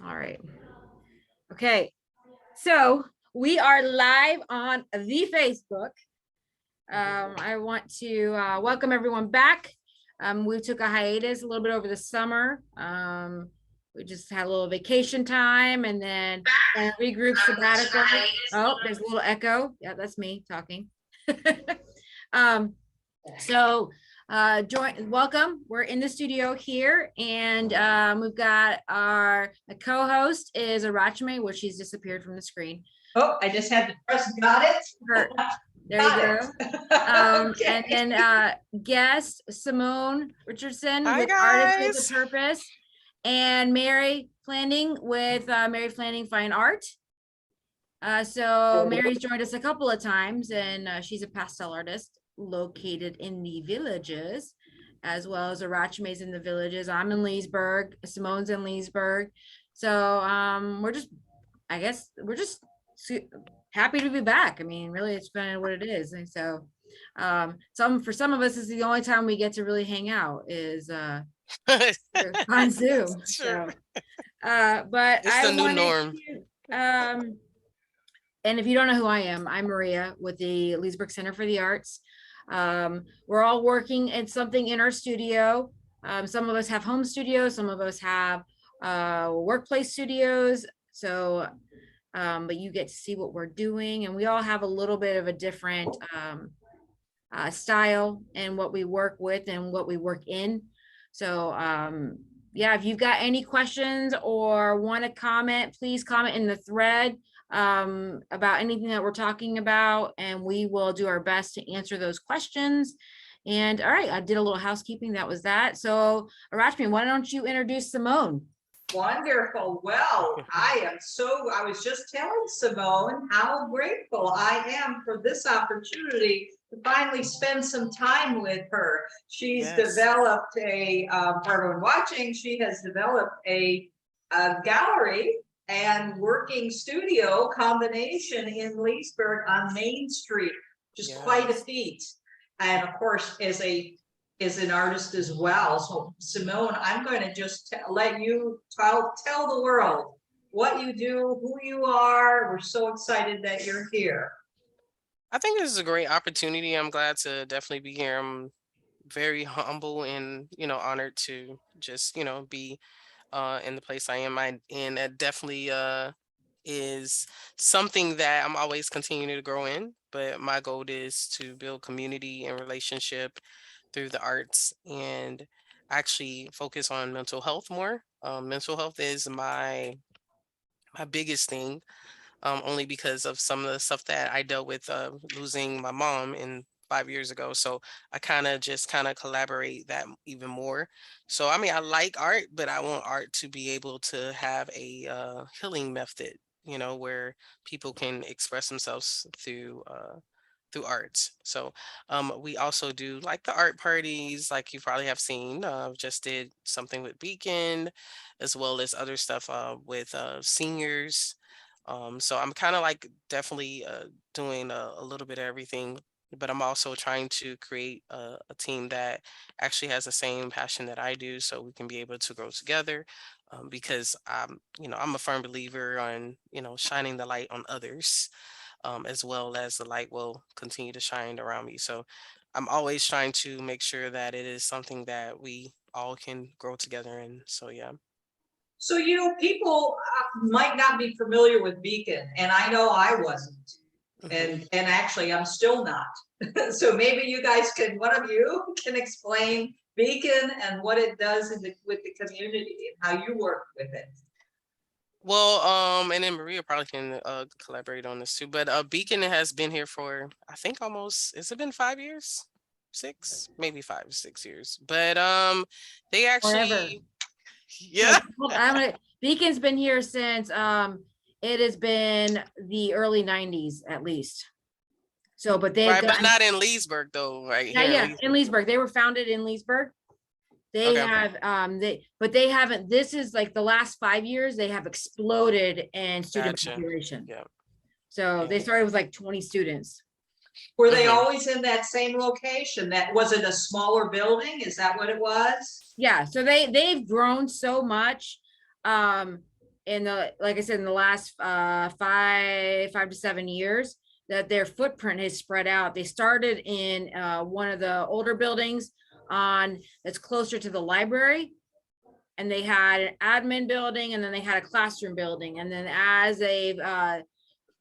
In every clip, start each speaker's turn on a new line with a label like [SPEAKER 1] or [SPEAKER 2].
[SPEAKER 1] All right. Okay. So we are live on the Facebook. I want to welcome everyone back. We took a hiatus a little bit over the summer. We just had a little vacation time and then regroup sabbatical. Oh, there's a little echo. Yeah, that's me talking. um, so welcome. We're in the studio here, and we've got our co-host is Arrachme, which she's disappeared from the screen.
[SPEAKER 2] Oh, I just had to press got it.
[SPEAKER 1] There you go. Okay. And then guest Semeion Richardson.
[SPEAKER 3] Hi,
[SPEAKER 1] with
[SPEAKER 3] guys.
[SPEAKER 1] Artist with Purpose, and Mary Planding with Mary Planding Fine Art. So Mary's joined us a couple of times, and she's a pastel artist located in the Villages, as well as Arrachme's in the Villages. I'm in Leesburg. Simone's in Leesburg. So we're just happy to be back. I mean, really, it's been what it is. And so for some of us, this is the only time we get to really hang out is on Zoom. So but
[SPEAKER 3] it's the new norm.
[SPEAKER 1] And if you don't know who I am, I'm Maria with the Leesburg Center for the Arts. We're all working at something in our studio. Some of us have home studios, some of us have workplace studios. So, but you get to see what we're doing, and we all have a little bit of a different style and what we work with and what we work in. So, yeah, if you've got any questions or want to comment, please comment in the thread about anything that we're talking about, and we will do our best to answer those questions. And all right, I did a little housekeeping. That was that. So Arrachme, why don't you introduce Semeion?
[SPEAKER 2] Wonderful. Well, I was just telling Semeion how grateful I am for this opportunity to finally spend some time with her. She's developed for everyone watching, she has developed a gallery and working studio combination in Leesburg on Main Street, just quite a feat. And of course, as an artist as well. So Semeion, I'm going to just let you tell the world what you do, who you are. We're so excited that you're here.
[SPEAKER 3] I think this is a great opportunity. I'm glad to definitely be here. I'm very humble and, honored to just, be in the place I am in. It definitely is something that I'm always continuing to grow in, but my goal is to build community and relationship through the arts and actually focus on mental health more. Mental health is my biggest thing, only because of some of the stuff that I dealt with losing my mom 5 years ago. So I kind of collaborate that even more. So, I mean, I like art, but I want art to be able to have a healing method, where people can express themselves through arts. So we also do like the art parties, like you probably have seen. Just did something with Beacon, as well as other stuff with seniors. So I'm kind of like definitely doing a little bit of everything, but I'm also trying to create a team that actually has the same passion that I do, so we can be able to grow together. Because I'm a firm believer on, shining the light on others, as well as the light will continue to shine around me. So I'm always trying to make sure that it is something that we all can grow together in. So, yeah.
[SPEAKER 2] So, people might not be familiar with Beacon, and I know I wasn't. And actually, I'm still not. So maybe you guys one of you can explain Beacon and what it does with the community and how you work with it.
[SPEAKER 3] Well, and then Maria probably can collaborate on this too. But Beacon has been here for, I think, has it been 5 years? 6, maybe 5, 6 years. But they actually
[SPEAKER 1] Forever.
[SPEAKER 3] Yeah.
[SPEAKER 1] Beacon's been here since it has been the early 90s at least. So, but
[SPEAKER 3] but not in Leesburg though, right?
[SPEAKER 1] Yeah, in Leesburg. They were founded in Leesburg. They have they haven't, this is like the last 5 years, they have exploded in student population.
[SPEAKER 3] Yeah.
[SPEAKER 1] So they started with like 20 students.
[SPEAKER 2] Were they always in that same location? Was it a smaller building? Is that what it was?
[SPEAKER 1] Yeah, so they've grown so much. like I said, in the last 5 to 7 years, that their footprint has spread out. They started in one of the older buildings that's closer to the library, and they had an admin building, and then they had a classroom building. And then as they've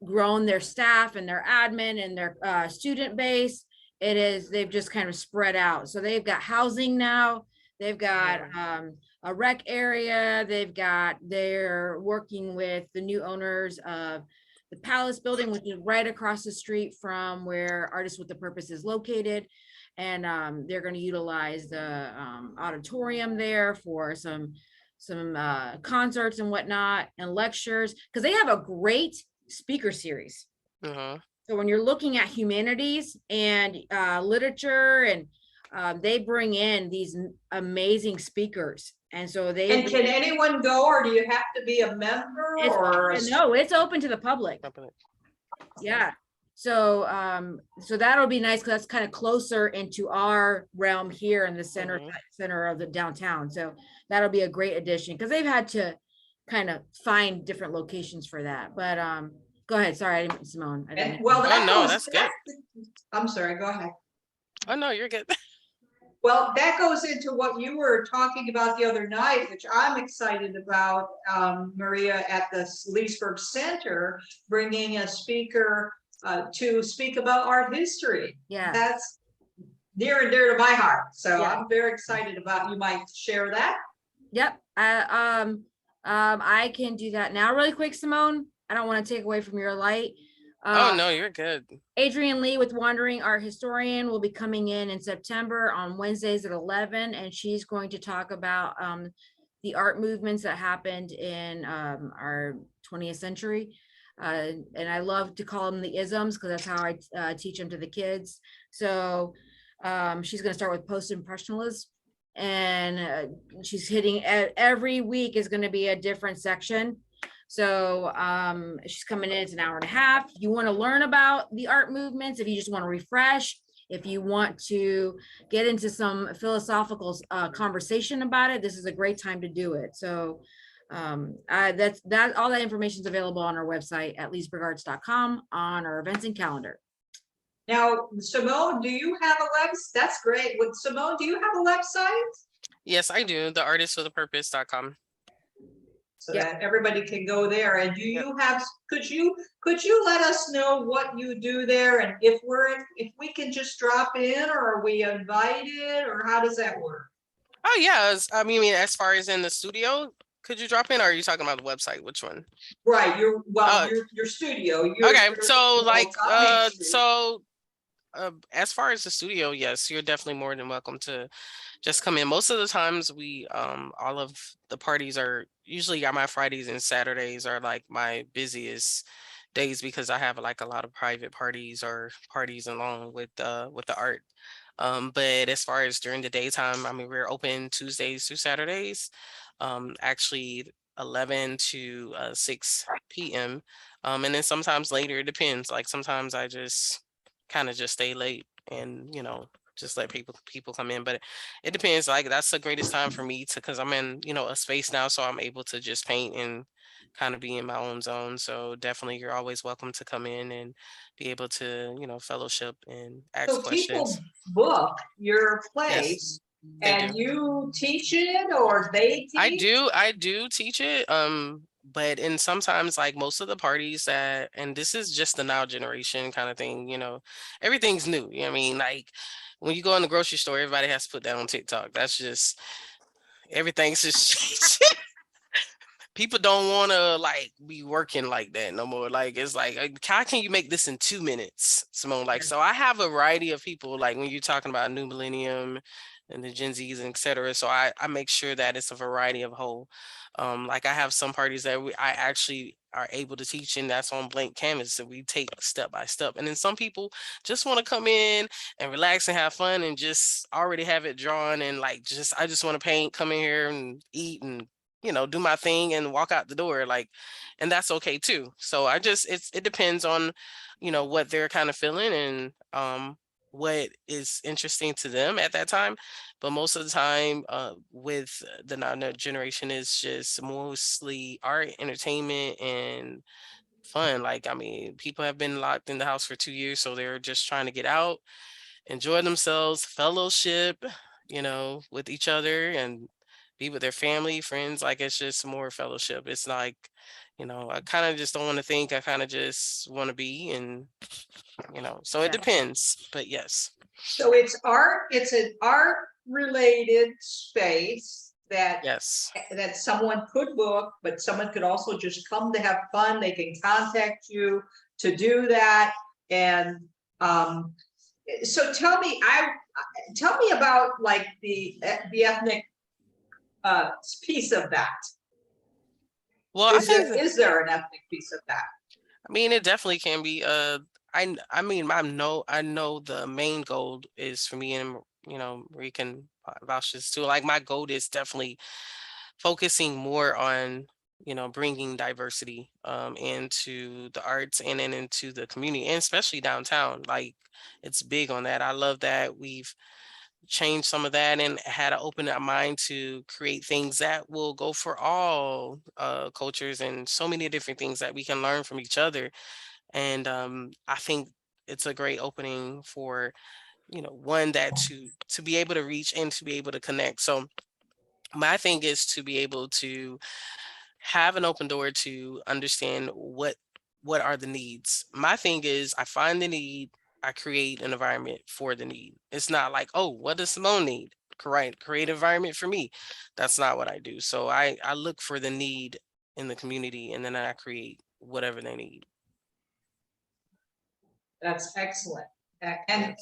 [SPEAKER 1] grown their staff and their admin and their student base, they've just kind of spread out. So they've got housing now. They've got a rec area. They're working with the new owners of the Palace building, which is right across the street from where Artists with the Purpose is located. And they're going to utilize the auditorium there for some concerts and whatnot, and lectures, because they have a great speaker series.
[SPEAKER 3] Uh-huh.
[SPEAKER 1] So when you're looking at humanities and literature, and they bring in these amazing speakers. And so
[SPEAKER 2] And can anyone go, or do you have to be a member, or?
[SPEAKER 1] No, it's open to the public. Yeah. So that'll be nice, because that's kind of closer into our realm here in the center of the downtown. So that'll be a great addition, because they've had to kind of find different locations for that. But go ahead. Sorry, Simone.
[SPEAKER 3] That's good.
[SPEAKER 2] I'm sorry. Go ahead.
[SPEAKER 3] Oh no, you're good.
[SPEAKER 2] Well, that goes into what you were talking about the other night, which I'm excited about, Maria, at the Leesburg Center, bringing a speaker to speak about art history.
[SPEAKER 1] Yeah,
[SPEAKER 2] that's near and dear to my heart. So yeah. I'm very excited about. You might share that.
[SPEAKER 1] Yep. I can do that now, really quick, Simone. I don't want to take away from your light.
[SPEAKER 3] Oh no, you're good.
[SPEAKER 1] Adrienne Lee with Wandering Art Historian will be coming in September on Wednesdays at 11, and she's going to talk about the art movements that happened in our 20th century. And I love to call them the isms, because that's how I teach them to the kids. So she's going to start with post-impressionism, and she's hitting every week is going to be a different section. So she's coming in, it's an hour and a half. If you want to learn about the art movements, if you just want to refresh, if you want to get into some philosophical conversation about it, this is a great time to do it. So all that information is available on our website at leesburgarts.com on our events and calendar.
[SPEAKER 2] Now, Simone, do you have a website? That's great. Simone, do you have a website?
[SPEAKER 3] Yes, I do. The artistwithapurpose.com.
[SPEAKER 2] So that everybody can go there. And do you have, could you let us know what you do there, and if we can just drop in, or are we invited, or how does that work?
[SPEAKER 3] Oh yeah, I mean, as far as in the studio, could you drop in, or are you talking about the website? Which one?
[SPEAKER 2] Right, your studio.
[SPEAKER 3] Okay, so as far as the studio, yes, you're definitely more than welcome to just come in. Most of the times we all of the parties are usually my Fridays and Saturdays are like my busiest days, because I have like a lot of private parties or parties along with the art. But as far as during the daytime, I mean, we're open Tuesdays through Saturdays, actually 11 to 6 p.m. And then sometimes later, it depends. Like sometimes I just kind of just stay late and, just let people come in. But it depends. Like that's the greatest time for me because I'm in, a space now. So I'm able to just paint and kind of be in my own zone. So definitely you're always welcome to come in and be able to, fellowship and ask questions.
[SPEAKER 2] People book your place. Yes, and you teach it, or they teach?
[SPEAKER 3] I do teach it. But in sometimes like most of the parties and this is just the now generation kind of thing, everything's new. I mean, like when you go in the grocery store, everybody has to put that on TikTok. That's just, everything's just changing. People don't want to like be working like that no more. Like, it's like, how can you make this in 2 minutes, Simone? Like, so I have a variety of people, like when you're talking about new millennium and the Gen Zs and et cetera. So I make sure that it's a variety of whole. Like I have some parties that I actually are able to teach, and that's on blank canvas that we take step by step. And then some people just want to come in and relax and have fun and just already have it drawn and like I just want to paint, come in here and eat and do my thing and walk out the door, like, and that's okay too. So it depends on, what they're kind of feeling and what is interesting to them at that time. But most of the time, with the now generation, is just mostly art, entertainment, and fun. Like, I mean, people have been locked in the house for 2 years, so they're just trying to get out, enjoy themselves, fellowship, with each other, and be with their family, friends. Like, it's just more fellowship. It's like, I kind of just don't want to think. I kind of just want to be, and so it
[SPEAKER 1] Yeah.
[SPEAKER 3] depends. But yes.
[SPEAKER 2] So it's an art related space
[SPEAKER 3] Yes.
[SPEAKER 2] that someone could book, but someone could also just come to have fun. They can contact you to do that. And so tell me about like the ethnic piece of that.
[SPEAKER 3] Well,
[SPEAKER 2] Is there an ethnic piece of that?
[SPEAKER 3] I mean, it definitely can be. I mean, I know the main goal is for me, and Marie can vouch this too. Like, my goal is definitely focusing more on bringing diversity into the arts and then into the community, and especially downtown. Like, it's big on that. I love that we've changed some of that and had to open our mind to create things that will go for all cultures, and so many different things that we can learn from each other. And I think it's a great opening for one, that to be able to reach and to be able to connect. So my thing is to be able to have an open door to understand what are the needs. My thing is, I find the need, I create an environment for the need. It's not like, oh, what does Simone need? Create environment for me. That's not what I do. So I look for the need in the community, and then I create whatever they need.
[SPEAKER 2] That's excellent. And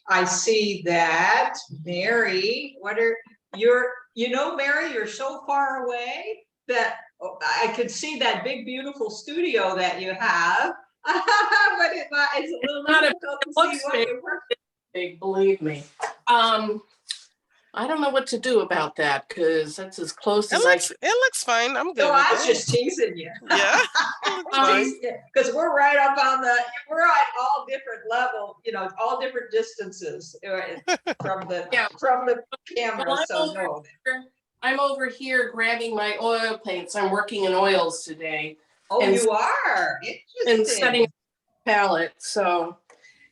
[SPEAKER 2] I see that Mary, Mary, you're so far away that I could see that big, beautiful studio that you have. But it's a little difficult to see what you're working.
[SPEAKER 4] Big, believe me. I don't know what to do about that, because that's as close as
[SPEAKER 3] It looks fine. I'm good.
[SPEAKER 2] No,
[SPEAKER 3] with
[SPEAKER 2] I was
[SPEAKER 3] it.
[SPEAKER 2] just teasing you.
[SPEAKER 3] Yeah.
[SPEAKER 2] Because we're right up on we're at all different levels, all different distances from the camera.
[SPEAKER 4] Well,
[SPEAKER 2] So no.
[SPEAKER 4] I'm over here grabbing my oil paints. I'm working in oils today.
[SPEAKER 2] Oh,
[SPEAKER 4] and,
[SPEAKER 2] you are?
[SPEAKER 4] And
[SPEAKER 2] Interesting.
[SPEAKER 4] setting up a palette. So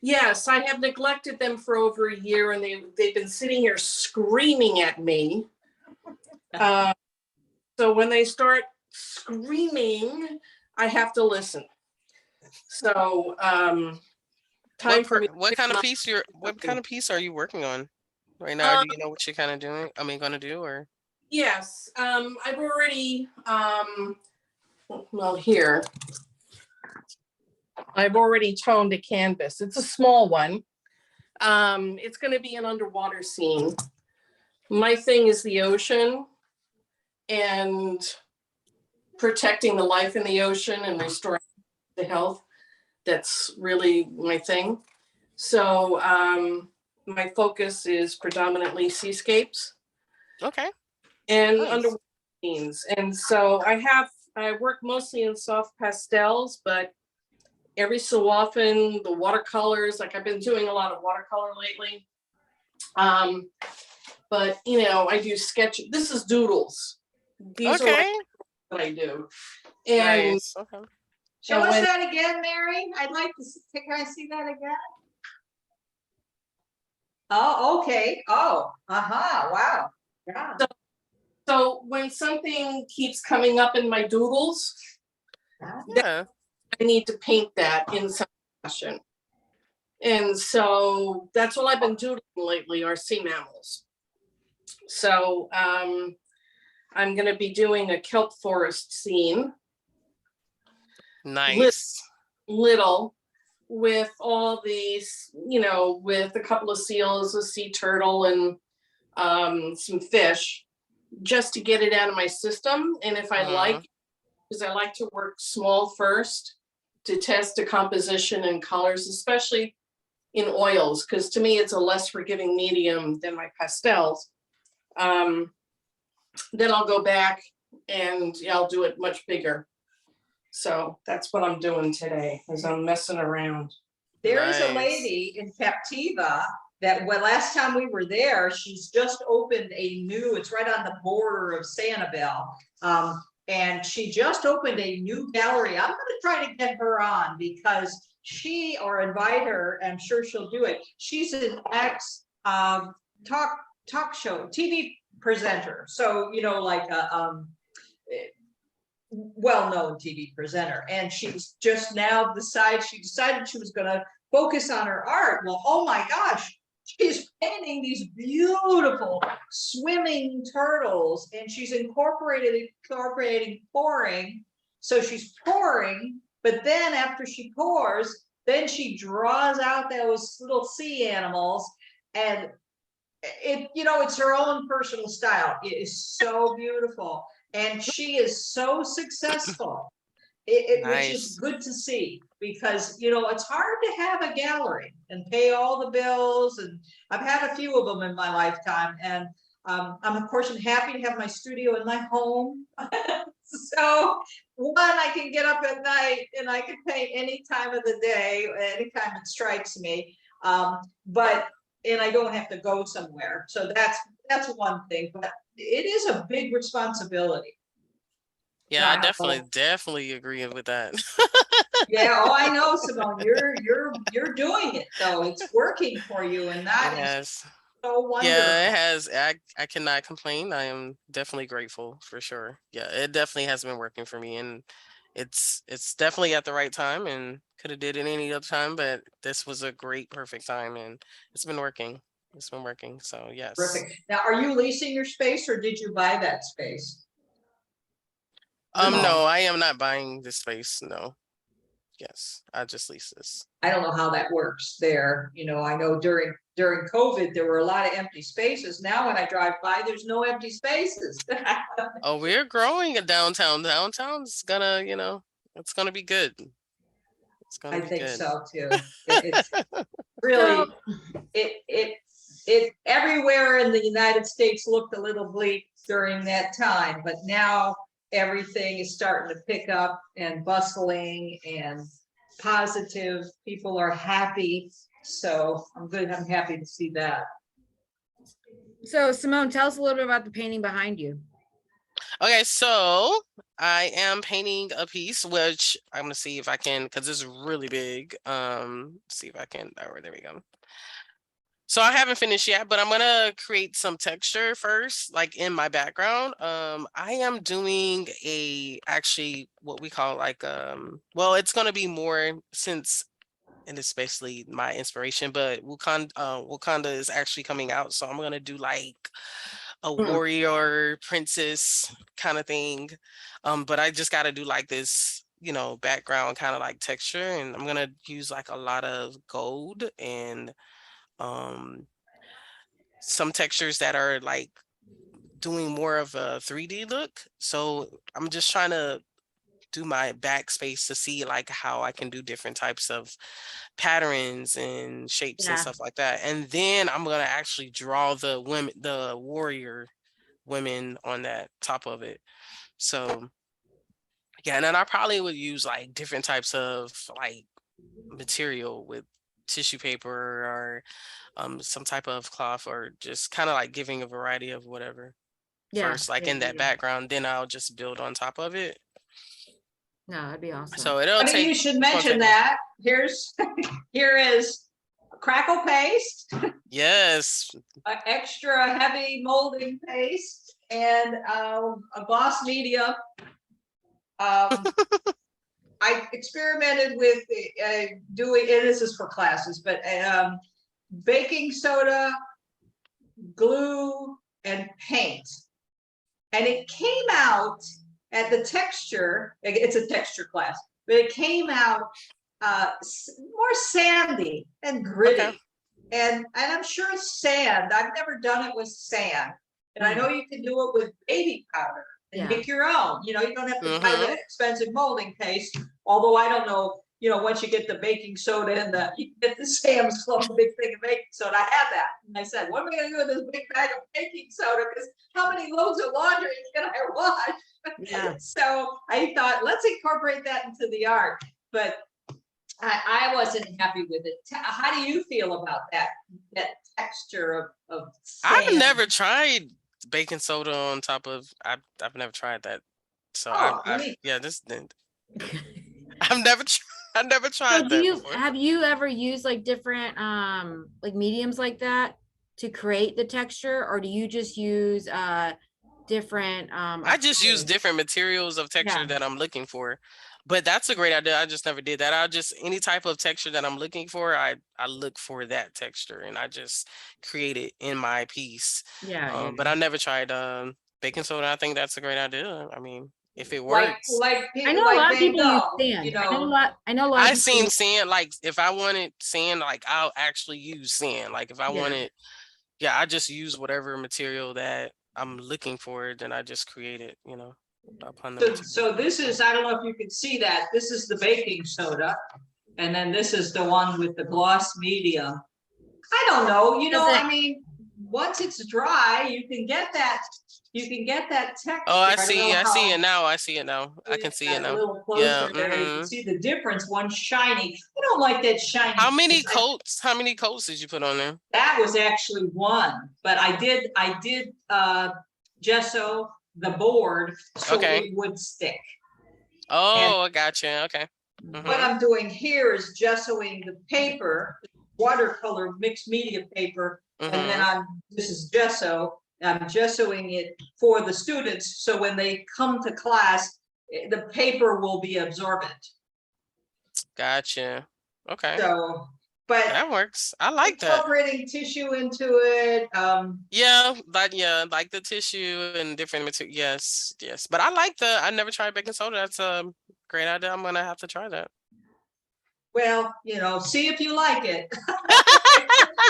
[SPEAKER 4] yes, I have neglected them for over a year, and they've been sitting here screaming at me. So when they start screaming, I have to listen. So
[SPEAKER 3] what kind of piece are you working on right now? Do you know what you're kind of doing? I mean, gonna do, or?
[SPEAKER 4] Yes, I've already here. I've already toned a canvas. It's a small one. It's going to be an underwater scene. My thing is the ocean and protecting the life in the ocean and restoring the health. That's really my thing. So my focus is predominantly seascapes.
[SPEAKER 3] Okay.
[SPEAKER 4] And
[SPEAKER 3] nice.
[SPEAKER 4] Underwater scenes. And so I work mostly in soft pastels, but every so often the watercolors, like I've been doing a lot of watercolor lately. But I do sketch. This is doodles. These are what I do. And
[SPEAKER 3] nice. Okay.
[SPEAKER 2] Show us that again, Mary. I'd like to see. Can I see that again? Oh, okay. Oh, wow. Yeah.
[SPEAKER 4] So when something keeps coming up in my doodles,
[SPEAKER 3] yeah,
[SPEAKER 4] I need to paint that in some fashion. And so that's all I've been doodling lately are sea mammals. So I'm going to be doing a kelp forest scene.
[SPEAKER 3] Nice.
[SPEAKER 4] Little with all these, with a couple of seals, a sea turtle, and some fish, just to get it out of my system. And if I because I like to work small first to test the composition and colors, especially in oils, because to me it's a less forgiving medium than my pastels. Then I'll go back and I'll do it much bigger. So that's what I'm doing today, is I'm messing around.
[SPEAKER 2] There is a
[SPEAKER 3] Nice.
[SPEAKER 2] lady in Captiva that when last time we were there, she's just opened a new, it's right on the border of Sanibel. And she just opened a new gallery. I'm gonna try to get her on because she, or invite her, I'm sure she'll do it. She's an ex talk show, TV presenter. So, you know, like a well-known TV presenter. And she's just now she decided she was gonna focus on her art. Well, oh my gosh, she's painting these beautiful swimming turtles, and she's incorporating pouring. So she's pouring, but then after she pours, then she draws out those little sea animals, and it, you know, it's her own personal style. It is so beautiful, and she is so successful. Which is
[SPEAKER 3] Nice.
[SPEAKER 2] good to see, because you know it's hard to have a gallery and pay all the bills, and I've had a few of them in my lifetime, and I'm of course happy to have my studio in my home. So one, I can get up at night and I can paint any time of the day, anytime it strikes me, and I don't have to go somewhere. So that's one thing, but it is a big responsibility.
[SPEAKER 3] Yeah, I
[SPEAKER 2] Wow.
[SPEAKER 3] definitely agree with that.
[SPEAKER 2] Yeah, oh, I know, Simone, you're doing it, though. It's working for you, and that
[SPEAKER 3] It
[SPEAKER 2] is
[SPEAKER 3] has.
[SPEAKER 2] so
[SPEAKER 3] Yeah, it
[SPEAKER 2] wonderful.
[SPEAKER 3] has. I cannot complain. I am definitely grateful for sure. Yeah, it definitely has been working for me, and it's definitely at the right time, and could have did it any other time, but this was a great perfect time, and it's been working. It's been working. So yes.
[SPEAKER 2] Terrific. Now, are you leasing your space, or did you buy that space?
[SPEAKER 3] No,
[SPEAKER 2] Simone,
[SPEAKER 3] I am not buying this space. No. Yes, I just lease this.
[SPEAKER 2] I don't know how that works there. You know, I know during COVID, there were a lot of empty spaces. Now, when I drive by, there's no empty spaces.
[SPEAKER 3] Oh, we're growing in downtown. Downtown's gonna, it's gonna be good. It's gonna
[SPEAKER 2] I
[SPEAKER 3] be
[SPEAKER 2] think
[SPEAKER 3] good.
[SPEAKER 2] so too. It's
[SPEAKER 1] So,
[SPEAKER 2] really, it everywhere in the United States looked a little bleak during that time, but now everything is starting to pick up and bustling and positive. People are happy. So I'm good. I'm happy to see that.
[SPEAKER 1] so Simone, tell us a little bit about the painting behind you.
[SPEAKER 3] Okay, so I am painting a piece, which I'm gonna see if I can, because it's really big. See if I can. Oh, there we go. So I haven't finished yet, but I'm gonna create some texture first, like in my background. I am doing actually what we call like well, it's gonna be more since, and especially my inspiration, but Wakanda is actually coming out, so I'm gonna do like a warrior princess kind of thing. But I just gotta do like this, background kind of like texture, and I'm gonna use like a lot of gold and some textures that are like doing more of a 3D look. So I'm just trying to do my backspace to see like how I can do different types of patterns and shapes and
[SPEAKER 1] Yeah.
[SPEAKER 3] stuff like that. And then I'm gonna actually draw the warrior women on that top of it. So yeah, and then I probably would use like different types of like material with tissue paper or some type of cloth, or just kind of like giving a variety of whatever
[SPEAKER 1] Yeah.
[SPEAKER 3] first, like
[SPEAKER 1] Yeah.
[SPEAKER 3] in that
[SPEAKER 1] Yeah.
[SPEAKER 3] background, then I'll just build on top of it.
[SPEAKER 1] No, that'd be awesome.
[SPEAKER 3] So it'll
[SPEAKER 2] Funny
[SPEAKER 3] take,
[SPEAKER 2] you should
[SPEAKER 3] it's gonna
[SPEAKER 2] mention
[SPEAKER 3] take
[SPEAKER 2] that. Here is Crackle Paste,
[SPEAKER 3] yes.
[SPEAKER 2] extra heavy molding paste, and a gloss media. I experimented with doing, and this is for classes, but baking soda, glue, and paint. And it came out at the texture, it's a texture class, but it came out more sandy and gritty.
[SPEAKER 3] Okay.
[SPEAKER 2] And I'm sure it's sand. I've never done it with sand. And I know you can do it with baby powder and make your own. You know, you don't have to buy the expensive molding paste. Although I don't know, once you get the baking soda and you get the Sam's Club, the big thing of baking soda. I had that. And I said, what am I going to do with this big bag of baking soda? Because how many loads of laundry can I wash?
[SPEAKER 1] Yeah.
[SPEAKER 2] So I thought, let's incorporate that into the art. But I wasn't happy with it. How do you feel about that texture of
[SPEAKER 3] I've
[SPEAKER 2] sand?
[SPEAKER 3] never tried baking soda on top of. I've never tried that. So
[SPEAKER 2] Oh,
[SPEAKER 3] yeah, I've never I've never
[SPEAKER 1] So
[SPEAKER 3] tried that before.
[SPEAKER 1] have you ever used like different like mediums like that to create the texture, or do you just use different
[SPEAKER 3] I just use
[SPEAKER 1] acrylics?
[SPEAKER 3] different materials of texture
[SPEAKER 1] Yeah.
[SPEAKER 3] that I'm looking for. But that's a great idea. I just never did that. I just any type of texture that I'm looking for, I look for that texture and I just create it in my piece.
[SPEAKER 1] Yeah,
[SPEAKER 3] But I never tried baking soda. I think that's a great idea. I mean, if it
[SPEAKER 2] like
[SPEAKER 3] works.
[SPEAKER 1] I know a
[SPEAKER 2] like
[SPEAKER 1] lot of
[SPEAKER 2] Van
[SPEAKER 1] people use
[SPEAKER 2] Gogh,
[SPEAKER 1] sand.
[SPEAKER 2] you
[SPEAKER 1] I know a
[SPEAKER 2] know.
[SPEAKER 1] lot. I know a lot of
[SPEAKER 3] I
[SPEAKER 1] people.
[SPEAKER 3] seen sand, like if I wanted sand, like I'll actually use sand. Like if I
[SPEAKER 1] Yeah.
[SPEAKER 3] wanted, yeah, I just use whatever material that I'm looking for, then I just create it, upon the material.
[SPEAKER 2] So this is, I don't know if you can see that, this is the baking soda. And then this is the one with the gloss medium. I don't know, I mean, once it's dry, you can get that texture.
[SPEAKER 3] Oh, I
[SPEAKER 2] don't
[SPEAKER 3] see.
[SPEAKER 2] know
[SPEAKER 3] I see
[SPEAKER 2] how-
[SPEAKER 3] it now. I see it now. I can see it
[SPEAKER 2] A
[SPEAKER 3] now.
[SPEAKER 2] little
[SPEAKER 3] Yeah.
[SPEAKER 2] closer there, you can see the difference. One's shiny. I don't like that shiny.
[SPEAKER 3] How many
[SPEAKER 2] piece.
[SPEAKER 3] coats? How many coats did you put on there?
[SPEAKER 2] That was actually one, but I did gesso the board so it would stick.
[SPEAKER 3] Oh, I gotcha. Okay.
[SPEAKER 2] What I'm doing here is gessoing the paper, watercolor mixed media paper, and then this is gesso. I'm gessoing it for the students, so when they come to class, the paper will be absorbent.
[SPEAKER 3] Gotcha. Okay.
[SPEAKER 2] So, but
[SPEAKER 3] that works. I like that.
[SPEAKER 2] Incorporating tissue into it.
[SPEAKER 3] Yeah, like the tissue and different material. Yes, yes. But I never tried baking soda. That's a great idea. I'm gonna have to try that.
[SPEAKER 2] Well, see if you like it.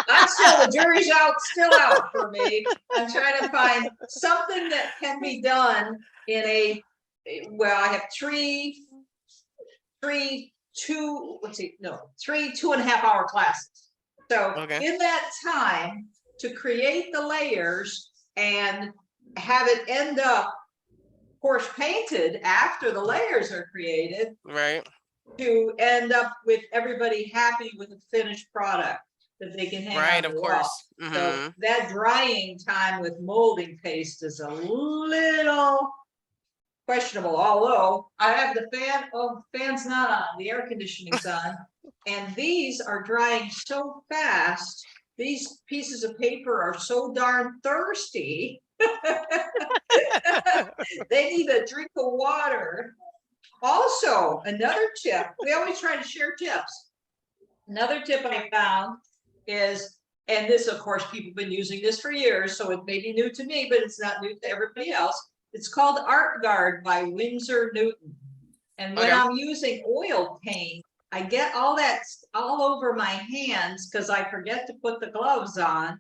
[SPEAKER 2] The jury's still out for me. I'm trying to find something that can be done in I have three 2.5 hour classes. So in that time to create the layers and have it end up, of course, painted after the layers are created.
[SPEAKER 3] Right.
[SPEAKER 2] To end up with everybody happy with a finished product that they can hang on the wall. So that drying time with molding paste is a little questionable, although I have the fan. Oh, the fan's not on, the air conditioning's on. And these are drying so fast. These pieces of paper are so darn thirsty. They need a drink of water. Also, another tip, we always try to share tips. Another tip I found is, and this, of course, people have been using this for years, so it may be new to me, but it's not new to everybody else. It's called Art Guard by Windsor Newton. And when I'm using oil paint, I get all that all over my hands because I forget to put the gloves on.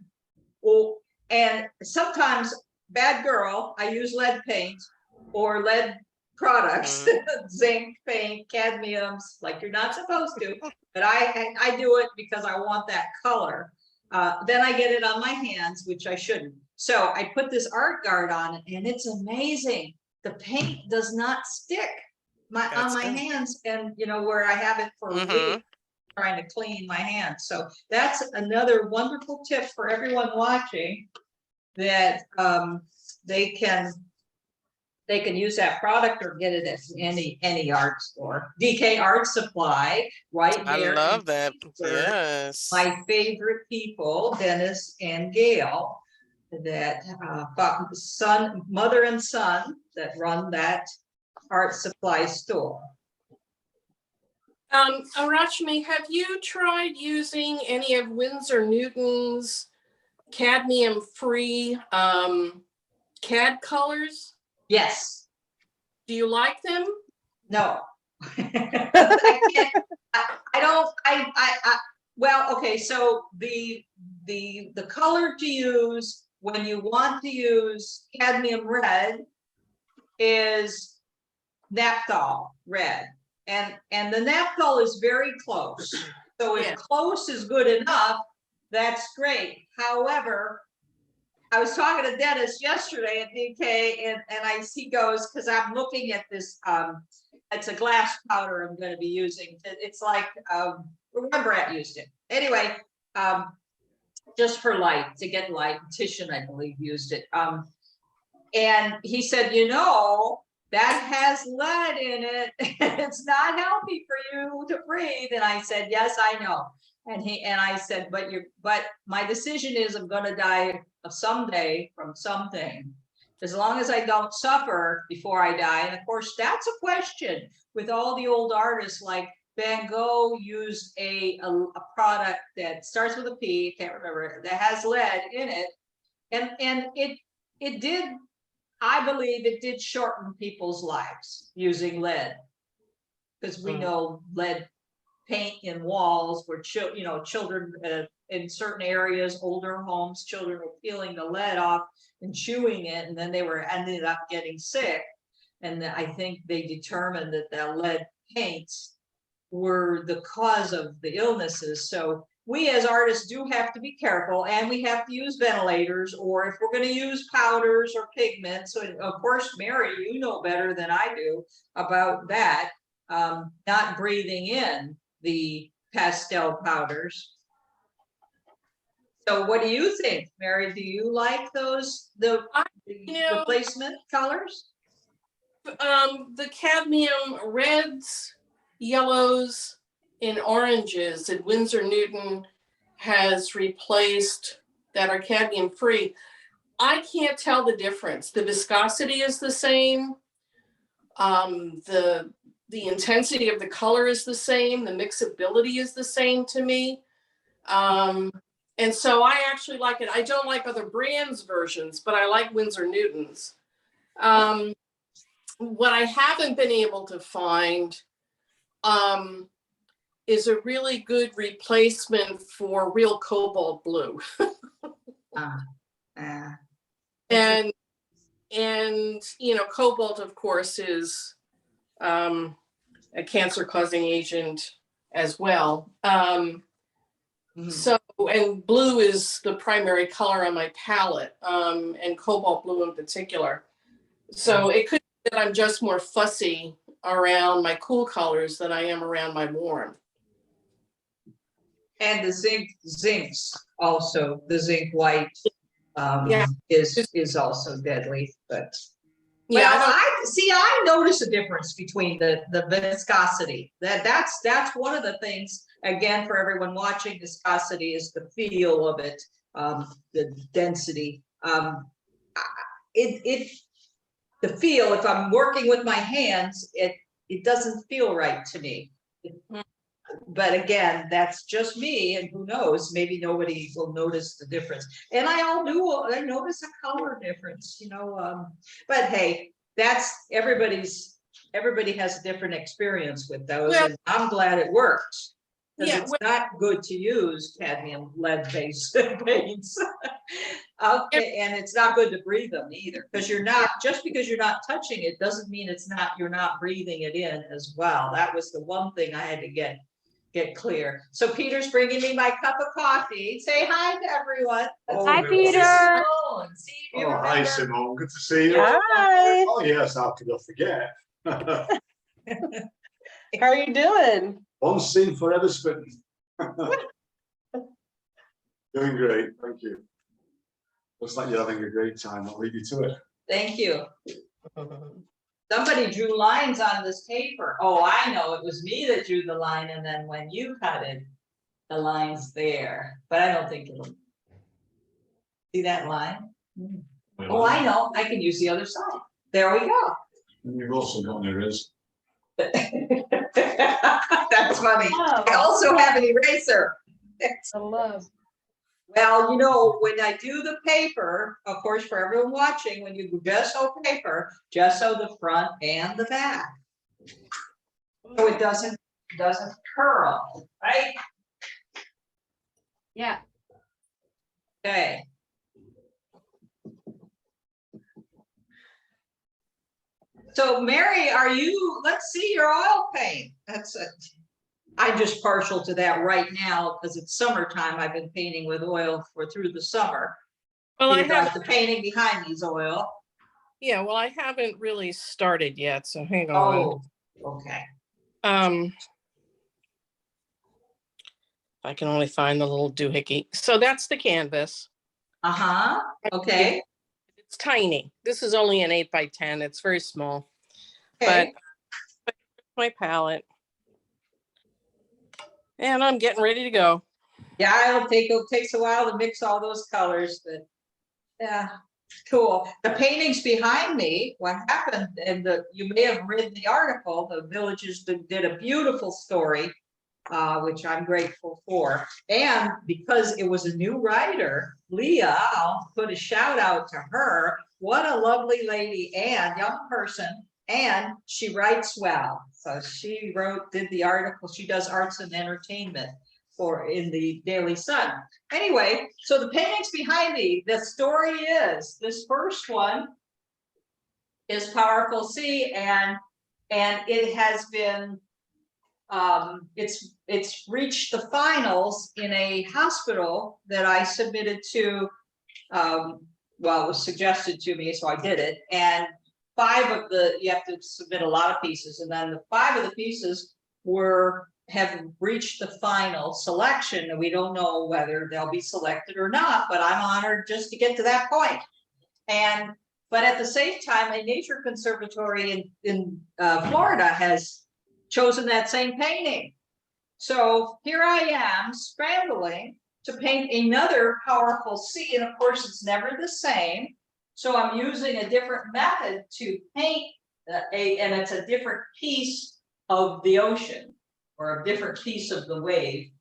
[SPEAKER 2] Well, and sometimes, bad girl, I use lead paint or lead products, zinc paint, cadmiums, like you're not supposed to, but I do it because I want that color. Then I get it on my hands, which I shouldn't. So I put this Art Guard on it, and it's amazing. The paint does not stick on my hands, and where I have it for a week, trying to clean my hands. So that's another wonderful tip for everyone watching, that they can use that product or get it at any art store. DK Art Supply, right there.
[SPEAKER 3] I love that. Yes.
[SPEAKER 2] My favorite people, Dennis and Gail, that mother and son that run that art supply store.
[SPEAKER 4] Arrachme, have you tried using any of Windsor Newton's cadmium-free CAD colors?
[SPEAKER 2] Yes.
[SPEAKER 4] Do you like them?
[SPEAKER 2] No. I can't. I don't. Well, okay. So the color to use when you want to use cadmium red is naphthol red, and the naphthol is very close. So if close is good enough, that's great. However, I was talking to Dennis yesterday at DK, and he goes, because I'm looking at this it's a glass powder I'm going to be using. It's like, Rembrandt used it. Anyway, just for light, to get light. Titian, I believe, used it. And he said, you know, that has lead in it. It's not healthy for you to breathe. And I said, yes, I know. And I said, but my decision is I'm going to die of someday from something. As long as I don't suffer before I die. And of course, that's a question with all the old artists, like Van Gogh used a product that starts with a P, can't remember, that has lead in it. And it did, I believe it did shorten people's lives using lead. Because we know lead paint in walls where children in certain areas, older homes, children were peeling the lead off and chewing it, and then they ended up getting sick. And I think they determined that the lead paints were the cause of the illnesses. So we as artists do have to be careful, and we have to use ventilators, or if we're going to use powders or pigments. So of course, Mary, you know better than I do about that, not breathing in the pastel powders. So what do you think, Mary? Do you like those, the replacement colors?
[SPEAKER 4] The cadmium reds, yellows, and oranges that Windsor Newton has replaced that are cadmium free. I can't tell the difference. The viscosity is the same. The intensity of the color is the same. The mixability is the same to me. And so I actually like it. I don't like other brands' versions, but I like Windsor Newton's. What I haven't been able to find is a really good replacement for real cobalt blue. And cobalt, of course, is a cancer-causing agent as well. So, and blue is the primary color on my palette, and cobalt blue in particular. So it could be that I'm just more fussy around my cool colors than I am around my warm.
[SPEAKER 2] And the zincs also, the zinc white is also deadly, but
[SPEAKER 4] Yeah,
[SPEAKER 2] I notice a difference between the viscosity. That's one of the things, again, for everyone watching. Viscosity is the feel of it, the density. The feel, if I'm working with my hands, it doesn't feel right to me. But again, that's just me, and who knows, maybe nobody will notice the difference. And I notice a color difference, but hey, that's everybody has a different experience with those. Well, and I'm glad it works, because it's not good to use cadmium lead-based paints. Okay, and it's not good to breathe them either, because just because you're not touching it doesn't mean you're not breathing it in as well. That was the one thing I had to get clear. So Peter's bringing me my cup of coffee. Say hi to everyone.
[SPEAKER 1] Hi, Peter.
[SPEAKER 5] Hi, Simone. Good to see you.
[SPEAKER 1] Hi.
[SPEAKER 5] Oh yes, how could I forget?
[SPEAKER 6] How are you doing?
[SPEAKER 5] One scene forever spinning. Doing great, thank you. Looks like you're having a great time. I'll leave you to it.
[SPEAKER 2] Thank you. Somebody drew lines on this paper. Oh, I know, it was me that drew the line, and then when you cut it, the line's there. But I don't think it'll. See that line? Oh, I know, I can use the other side. There we go.
[SPEAKER 5] And you've also got an eraser.
[SPEAKER 2] That's funny. I also have an eraser.
[SPEAKER 6] I love.
[SPEAKER 2] Well, when I do the paper, of course, for everyone watching, when you gesso paper, gesso the front and the back, so it doesn't curl, right?
[SPEAKER 1] Yeah.
[SPEAKER 2] Okay. So Mary, let's see your oil paint. I'm just partial to that right now because it's summertime. I've been painting with oil through the summer.
[SPEAKER 4] well, I have
[SPEAKER 2] The painting behind me is oil.
[SPEAKER 4] Yeah, well, I haven't really started yet, so hang on.
[SPEAKER 2] Oh, Okay.
[SPEAKER 4] I can only find the little doohickey. So that's the canvas.
[SPEAKER 2] Uh-huh. Okay.
[SPEAKER 4] It's tiny. This is only an 8x10. It's very small.
[SPEAKER 2] Okay.
[SPEAKER 4] But my palette. And I'm getting ready to go.
[SPEAKER 2] Yeah, it takes a while to mix all those colors, but yeah, cool. The paintings behind me, what happened, and you may have read the article, the Villages did a beautiful story, which I'm grateful for. And because it was a new writer, Leah, I'll put a shout out to her. What a lovely lady and young person. And she writes well. So she did the article. She does arts and entertainment in the Daily Sun. Anyway, so the paintings behind me, the story is, this first one is Powerful C, and it has been, it's reached the finals in a hospital that I submitted to, well, it was suggested to me, so I did it. And you have to submit a lot of pieces, and then the 5 of the pieces have reached the final selection, and we don't know whether they'll be selected or not, but I'm honored just to get to that point. But at the same time, a nature conservatory in Florida has chosen that same painting. So here I am scrambling to paint another Powerful C, and of course it's never the same. So I'm using a different method to paint and it's a different piece of the ocean, or a different piece of the wave.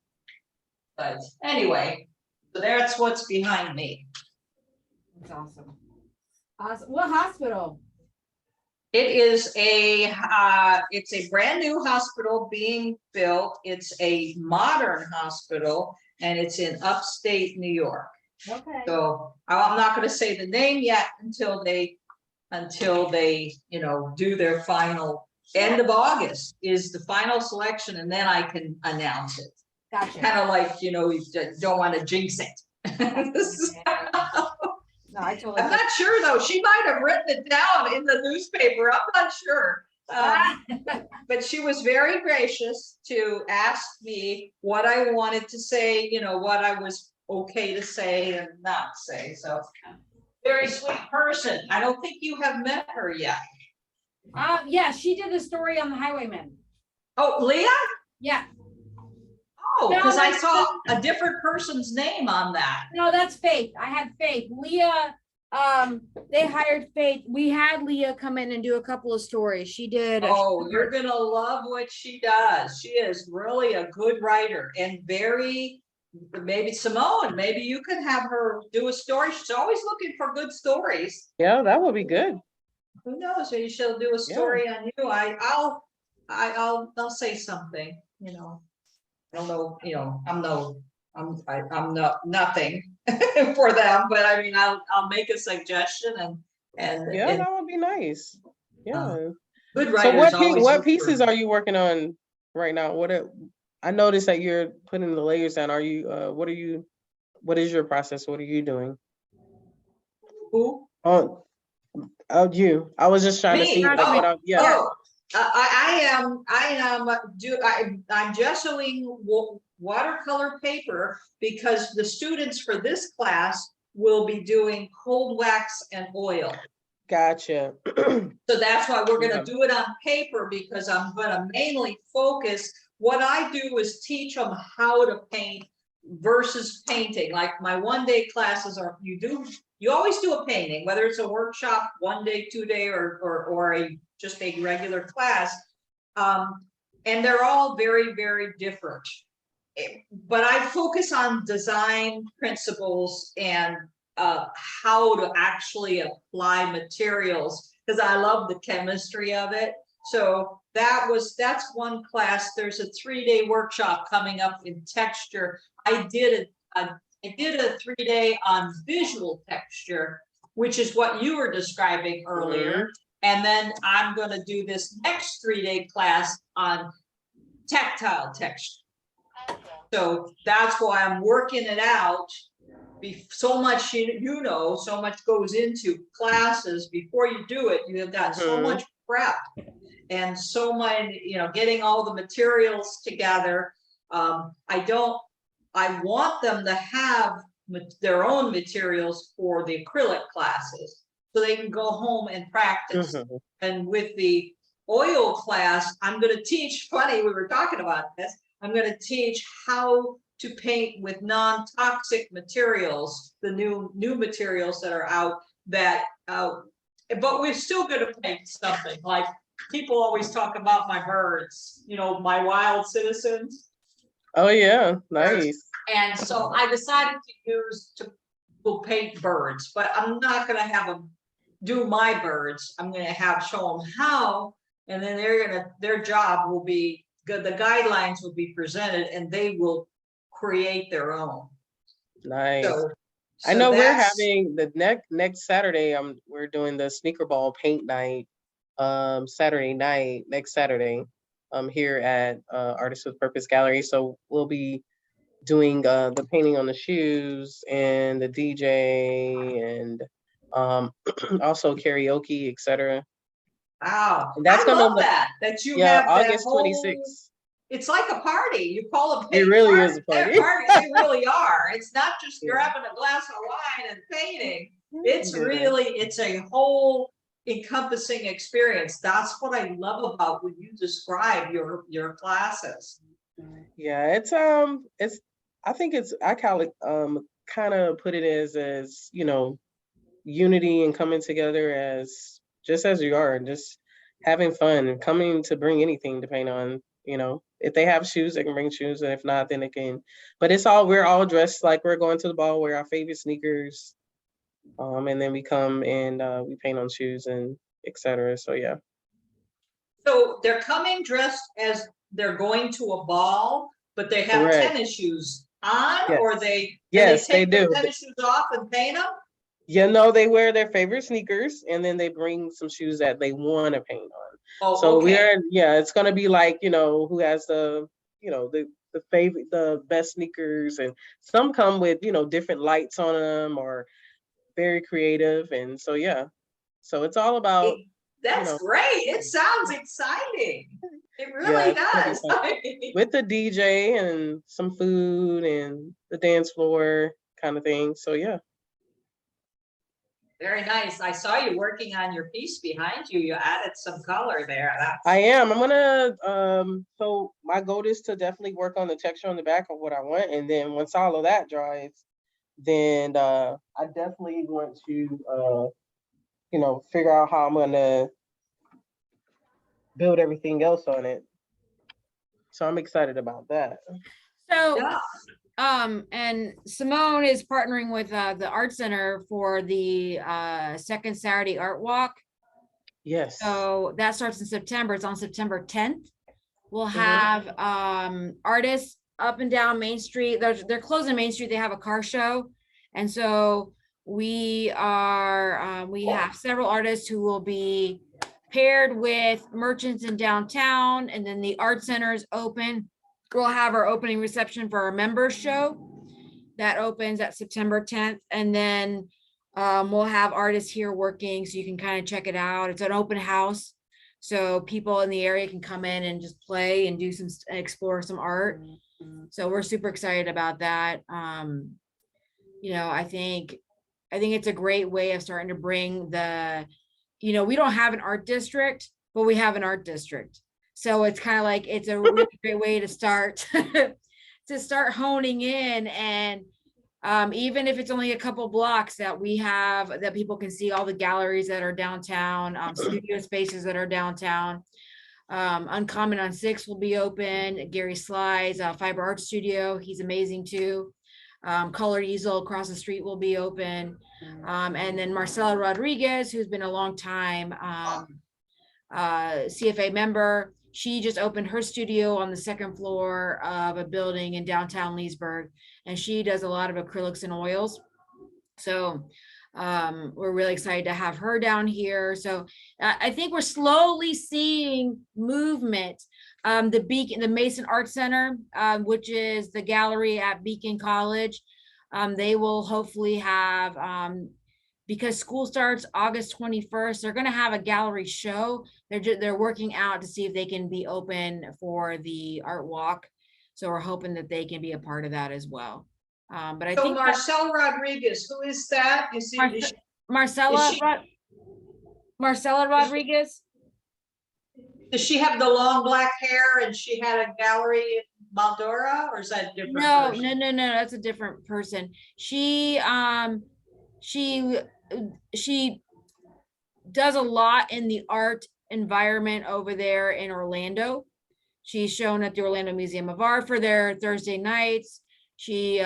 [SPEAKER 2] But anyway, so that's what's behind me.
[SPEAKER 1] That's awesome. What hospital?
[SPEAKER 2] It is it's a brand new hospital being built. It's a modern hospital, and it's in upstate New York.
[SPEAKER 1] Okay.
[SPEAKER 2] So I'm not going to say the name yet until they do their final. End of August is the final selection, and then I can announce it.
[SPEAKER 1] Gotcha.
[SPEAKER 2] Kind of like, you don't want to jinx it.
[SPEAKER 1] No, I totally.
[SPEAKER 2] I'm not sure though. She might have written it down in the newspaper. I'm not sure. But she was very gracious to ask me what I wanted to say, what I was okay to say and not say. So very sweet person. I don't think you have met her yet.
[SPEAKER 1] Yeah, she did a story on the Highwaymen.
[SPEAKER 2] Oh, Leah?
[SPEAKER 1] Yeah.
[SPEAKER 2] Oh, because I saw a different person's name on that.
[SPEAKER 1] No, that's Faith. I had Faith. Leah, they hired Faith. We had Leah come in and do a couple of stories. She did.
[SPEAKER 2] Oh, you're gonna love what she does. She is really a good writer, and maybe Simone, maybe you could have her do a story. She's always looking for good stories.
[SPEAKER 6] Yeah, that would be good.
[SPEAKER 2] Who knows? Maybe she'll do a story on you. I'll say something, I don't know, I'm nothing for them, but I mean, I'll make a suggestion and
[SPEAKER 6] that would be nice. Yeah.
[SPEAKER 2] Good writers.
[SPEAKER 6] So what pieces are you working on right now? I noticed that you're putting the layers down. Are you what is your process? What are you doing?
[SPEAKER 2] Who?
[SPEAKER 6] You. I was just trying to see.
[SPEAKER 2] I'm gessoing watercolor paper because the students for this class will be doing cold wax and oil.
[SPEAKER 6] Gotcha.
[SPEAKER 2] So that's why we're going to do it on paper, because I'm going to mainly focus. What I do is teach them how to paint versus painting. Like my 1-day classes are, you always do a painting, whether it's a workshop, 1 day, 2 day, or just a regular class. And they're all very, very different. But I focus on design principles and how to actually apply materials, because I love the chemistry of it. So that's one class. There's a 3-day workshop coming up in texture. I did a 3-day on visual texture, which is what you were describing earlier. And then I'm going to do this next 3-day class on tactile texture. So that's why I'm working it out. So much, so much goes into classes. Before you do it, you have got so much prep. and so many, you know, getting all the materials together. I want them to have their own materials for the acrylic classes so they can go home and practice.
[SPEAKER 6] Mhm.
[SPEAKER 2] And with the oil class, I'm going to teach, funny, we were talking about this, I'm going to teach how to paint with non-toxic materials, the new materials that are out that, but we're still going to paint something. Like people always talk about my birds, you know, my wild citizens.
[SPEAKER 6] Oh yeah, nice.
[SPEAKER 2] And so I decided we'll paint birds, but I'm not going to have them do my birds. I'm going to show them how, and then their job will be good. The guidelines will be presented and they will create their own.
[SPEAKER 6] Nice.
[SPEAKER 2] So
[SPEAKER 6] I know we're having the next Saturday. We're doing the sneaker ball paint night. Saturday night, next Saturday. Here at Artist with Purpose Gallery. So we'll be doing the painting on the shoes and the DJ and also karaoke, etc.
[SPEAKER 2] Wow,
[SPEAKER 6] And that's
[SPEAKER 2] I
[SPEAKER 6] gonna
[SPEAKER 2] love that you
[SPEAKER 6] yeah,
[SPEAKER 2] have that
[SPEAKER 6] August
[SPEAKER 2] whole,
[SPEAKER 6] 26th.
[SPEAKER 2] It's like a party. You call them
[SPEAKER 6] It really is a
[SPEAKER 2] They're
[SPEAKER 6] party.
[SPEAKER 2] parties, they really are. It's not just you're having a glass of wine and painting. It's
[SPEAKER 6] Yeah.
[SPEAKER 2] really, it's a whole encompassing experience. That's what I love about when you describe your classes.
[SPEAKER 6] Yeah, it's I think I call it kind of put it as you know, unity and coming together as just as you are and just having fun and coming to bring anything to paint on, you know. If they have shoes, they can bring shoes, and if not, then they can. But we're all dressed like we're going to the ball, wear our favorite sneakers, and then we come and we paint on shoes and etc. So yeah.
[SPEAKER 2] So they're coming dressed as they're going to a ball, but they have
[SPEAKER 6] Correct.
[SPEAKER 2] tennis shoes on,
[SPEAKER 6] Yes.
[SPEAKER 2] or they
[SPEAKER 6] They
[SPEAKER 2] take their
[SPEAKER 6] do.
[SPEAKER 2] tennis shoes off and paint them.
[SPEAKER 6] You know, they wear their favorite sneakers and then they bring some shoes that they want to paint on.
[SPEAKER 2] Oh,
[SPEAKER 6] So
[SPEAKER 2] okay.
[SPEAKER 6] it's gonna be like, you know, who has the favorite, the best sneakers, and some come with, you know, different lights on them or very creative, and so yeah. So it's all about
[SPEAKER 2] That's great. It sounds exciting. It really
[SPEAKER 6] it's gonna be
[SPEAKER 2] does.
[SPEAKER 6] fun. With the DJ and some food and the dance floor kind of thing. So yeah.
[SPEAKER 2] Very nice. I saw you working on your piece behind you. You added some color there.
[SPEAKER 6] I am. I'm gonna so my goal is to definitely work on the texture on the back of what I want. And then once all of that dries, then I definitely want to you know, figure out how I'm gonna build everything else on it. So I'm excited about that.
[SPEAKER 1] So,
[SPEAKER 2] Yeah.
[SPEAKER 1] and Simone is partnering with the Art Center for the second Saturday Art Walk.
[SPEAKER 6] Yes.
[SPEAKER 1] So that starts in September. It's on September 10th. We'll have artists up and down Main Street. They're closing Main Street. They have a car show. And so we have several artists who will be paired with merchants in downtown, and then the Art Center is open. We'll have our opening reception for our members show that opens at September 10th, and then we'll have artists here working, so you can kind of check it out. It's an open house, so people in the area can come in and just play and explore some art. So we're super excited about that. You know, I think it's a great way of starting to bring we don't have an art district, but we have an art district. So it's kind of like, it's a really great way to start honing in. And even if it's only a couple blocks that people can see all the galleries that are downtown, studio spaces that are downtown. Uncommon on 6 will be open. Gary Sly's Fiber Art Studio, he's amazing too. Colored Easel across the street will be open. And then Marcela Rodriguez, who's been a long time CFA member, she just opened her studio on the second floor of a building in downtown Leesburg, and she does a lot of acrylics and oils. So we're really excited to have her down here. So I think we're slowly seeing movement. The Mason Art Center, which is the gallery at Beacon College, they will hopefully have because school starts August 21st, they're going to have a gallery show. They're working out to see if they can be open for the art walk. So we're hoping that they can be a part of that as well. But I
[SPEAKER 2] So
[SPEAKER 1] think
[SPEAKER 2] Marcel Rodriguez, who is that? Is he, is she-
[SPEAKER 1] Marcella
[SPEAKER 2] is she-
[SPEAKER 1] Marcella Rodriguez.
[SPEAKER 2] does she have the long black hair and she had a gallery in Maldora, or is that a different
[SPEAKER 1] No,
[SPEAKER 2] person?
[SPEAKER 1] no, that's a different person. She does a lot in the art environment over there in Orlando. She's shown at the Orlando Museum of Art for their Thursday nights. She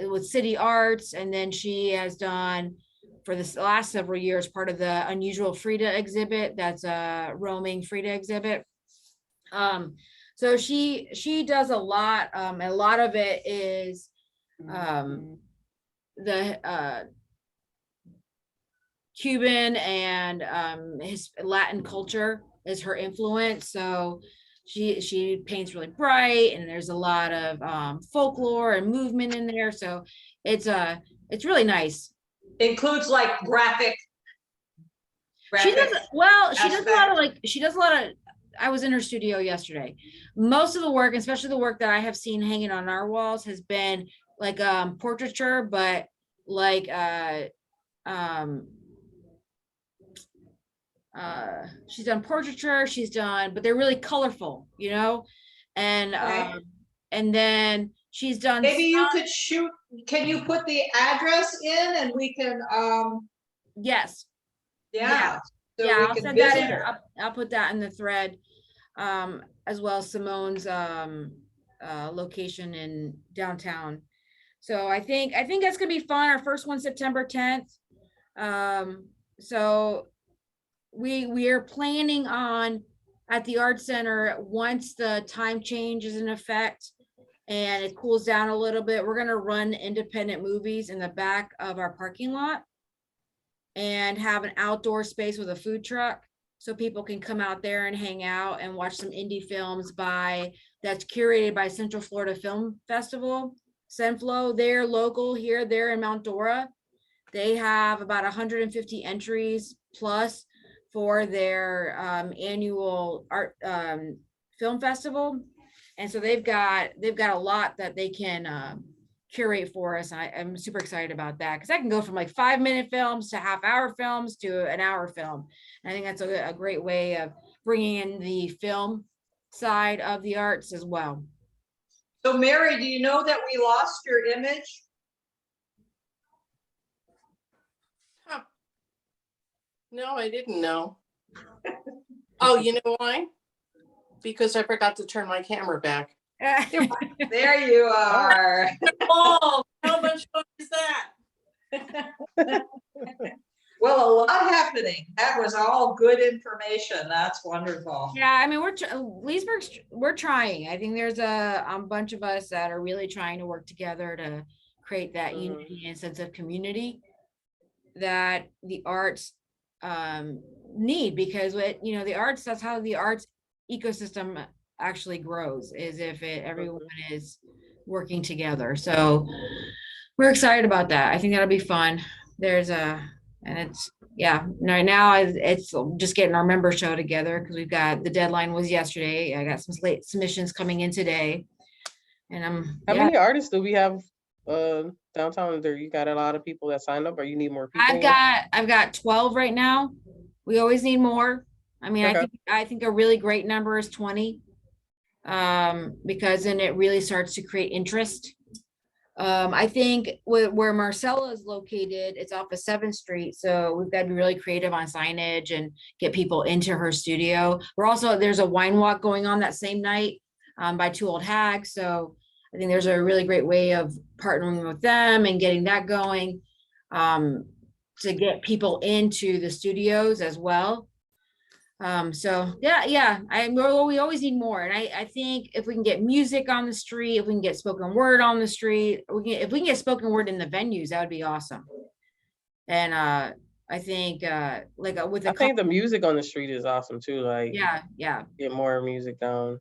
[SPEAKER 1] with City Arts, and then she has done for the last several years part of the Unusual Frida exhibit. That's a roaming Frida exhibit. So she does a lot. A lot of it is the Cuban and his Latin culture is her influence. So she paints really bright, and there's a lot of folklore and movement in there. So it's really nice.
[SPEAKER 2] Includes like graphic.
[SPEAKER 1] She does well. She does a lot of
[SPEAKER 2] aspect.
[SPEAKER 1] she does a lot of. I was in her studio yesterday. Most of the work, especially the work that I have seen hanging on our walls, has been like portraiture, but like she's done portraiture, she's done, but they're really colorful, you know, and
[SPEAKER 2] Okay.
[SPEAKER 1] and then she's done
[SPEAKER 2] Maybe you could shoot, can you put the address in and we can,
[SPEAKER 1] yes.
[SPEAKER 2] yeah. So
[SPEAKER 1] Yeah,
[SPEAKER 2] we
[SPEAKER 1] I'll
[SPEAKER 2] can
[SPEAKER 1] send that
[SPEAKER 2] visit
[SPEAKER 1] in.
[SPEAKER 2] her.
[SPEAKER 1] I'll put that in the thread, as well as Simone's location in downtown. So I think that's gonna be fun. Our first one, September 10th. So we are planning on at the art center, once the time change is in effect and it cools down a little bit, we're gonna run independent movies in the back of our parking lot and have an outdoor space with a food truck, so people can come out there and hang out and watch some indie films that's curated by Central Florida Film Festival, Senflo. They're local here, they're in Mount Dora. They have about 150 entries plus for their annual art film festival. And so they've got a lot that they can curate for us. I'm super excited about that, because I can go from like 5-minute films to half-hour films to an hour film. And I think that's a great way of bringing in the film side of the arts as well.
[SPEAKER 2] So Mary, do you know that we lost your image?
[SPEAKER 4] No, I didn't know. Oh, you know why? Because I forgot to turn my camera back.
[SPEAKER 2] There you are.
[SPEAKER 4] Oh, how much fun is that?
[SPEAKER 2] Well, a lot happening. That was all good information. That's wonderful.
[SPEAKER 1] Yeah, I mean, Leesburg's, we're trying. I think there's a bunch of us that are really trying to work together to create that unity and sense of community that the arts need, because the arts, that's how the arts ecosystem actually grows, is if everyone is working together. So we're excited about that. I think that'll be fun. Right now it's just getting our member show together, because we've got, the deadline was yesterday. I got some late submissions coming in today, and
[SPEAKER 6] How many artists do we have downtown there? You got a lot of people that signed up, or you need more people?
[SPEAKER 1] I've got 12 right now. We always need more. I mean,
[SPEAKER 6] Okay.
[SPEAKER 1] I think a really great number is 20, because then it really starts to create interest. I think where Marcella is located, it's off of 7th Street. So we've got to be really creative on signage and get people into her studio. There's a wine walk going on that same night by Two Old Hags. So I think there's a really great way of partnering with them and getting that going, to get people into the studios as well. So we always need more. And I think if we can get music on the street, if we can get spoken word on the street, if we can get spoken word in the venues, that would be awesome. And I think
[SPEAKER 6] the music on the street is awesome too. Like,
[SPEAKER 1] yeah.
[SPEAKER 6] Get more music down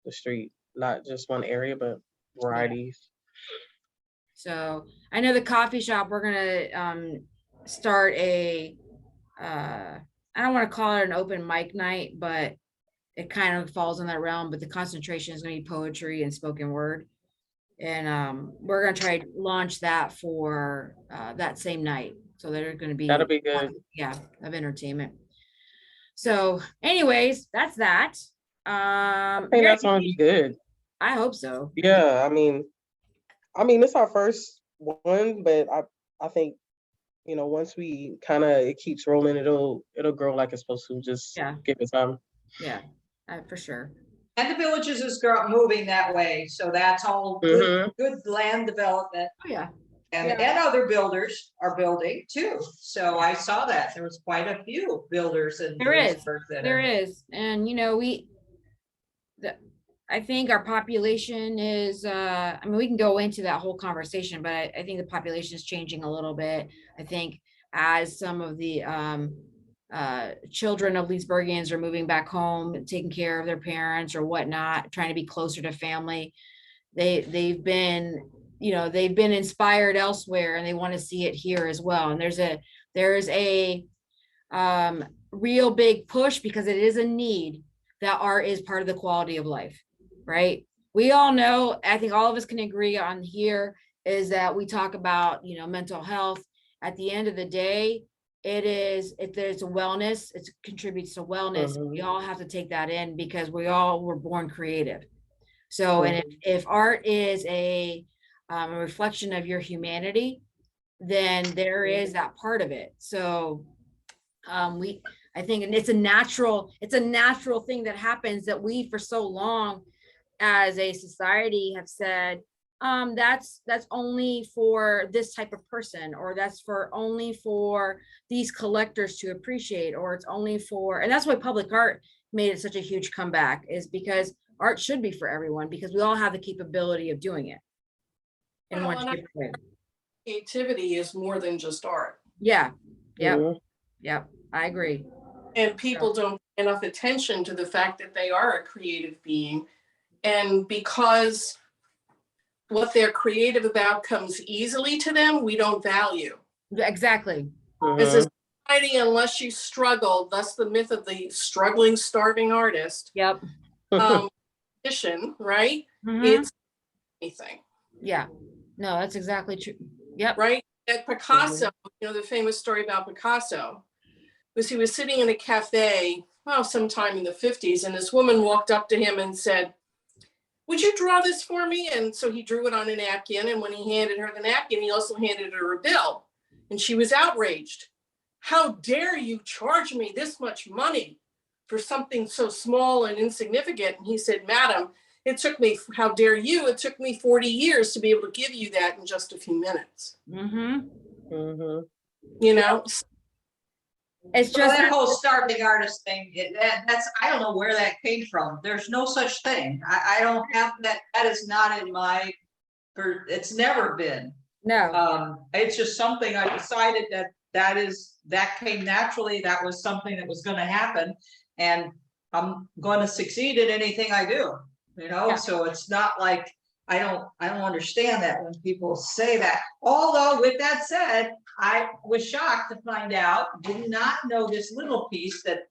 [SPEAKER 6] the street, not just one area, but varieties.
[SPEAKER 1] So I know the coffee shop, we're gonna start a, I don't want to call it an open mic night, but it kind of falls in that realm, but the concentration is going to be poetry and spoken word. And we're going to try to launch that for that same night. So there's going to be,
[SPEAKER 6] That'll be good.
[SPEAKER 1] yeah, of entertainment. So anyways, that's that.
[SPEAKER 6] I think that's gonna be good.
[SPEAKER 1] I hope so.
[SPEAKER 6] Yeah, I mean, it's our first one, but I think, once we kind of, it keeps rolling, it'll grow like it's supposed to. Just give it time.
[SPEAKER 1] Yeah, for sure.
[SPEAKER 2] And the villages is moving that way, so that's all good land development.
[SPEAKER 1] Oh yeah.
[SPEAKER 2] And other builders are building too. So I saw that there was quite a few builders in Windsor.
[SPEAKER 1] There is, and I think our population is, I mean, we can go into that whole conversation, but I think the population is changing a little bit. I think as some of the children of Leesburgians are moving back home, taking care of their parents or whatnot, trying to be closer to family, they've been inspired elsewhere and they want to see it here as well. And there's a real big push because it is a need that art is part of the quality of life, right? We all know, I think all of us can agree on here is that we talk about, mental health. At the end of the day, there's a wellness, it contributes to wellness. We all have to take that in because we all were born creative. So, and if art is a reflection of your humanity, then there is that part of it. So I think, and it's a natural thing that happens, that we for so long as a society have said, that's only for this type of person, or that's only for these collectors to appreciate, or it's only for, and that's why public art made it such a huge comeback, is because art should be for everyone, because we all have the capability of doing it.
[SPEAKER 4] Creativity is more than just art.
[SPEAKER 1] Yeah. Yep. I agree.
[SPEAKER 4] And people don't pay enough attention to the fact that they are a creative being. And because what they're creative about comes easily to them, we don't value.
[SPEAKER 1] Exactly.
[SPEAKER 4] As a society, unless you struggle, thus the myth of the struggling, starving artist.
[SPEAKER 1] Yep.
[SPEAKER 4] Mission, right? It's anything.
[SPEAKER 1] Yeah. No, that's exactly true. Yep.
[SPEAKER 4] Right? At Picasso, the famous story about Picasso was he was sitting in a cafe, sometime in the 50s, and this woman walked up to him and said, "Would you draw this for me?" And so he drew it on a napkin, and when he handed her the napkin, he also handed her a bill. And she was outraged. "How dare you charge me this much money for something so small and insignificant?" And he said, "Madam, it took me 40 years to be able to give you that in just a few minutes."
[SPEAKER 1] It's just
[SPEAKER 2] that whole starving artist thing. That's, I don't know where that came from. There's no such thing. I don't have that. That is not in my, it's never been.
[SPEAKER 1] No.
[SPEAKER 2] It's just something I decided that came naturally. That was something that was going to happen, and I'm going to succeed in anything I do. So it's not like I don't understand that when people say that. Although with that said, I was shocked to find out, did not know this little piece that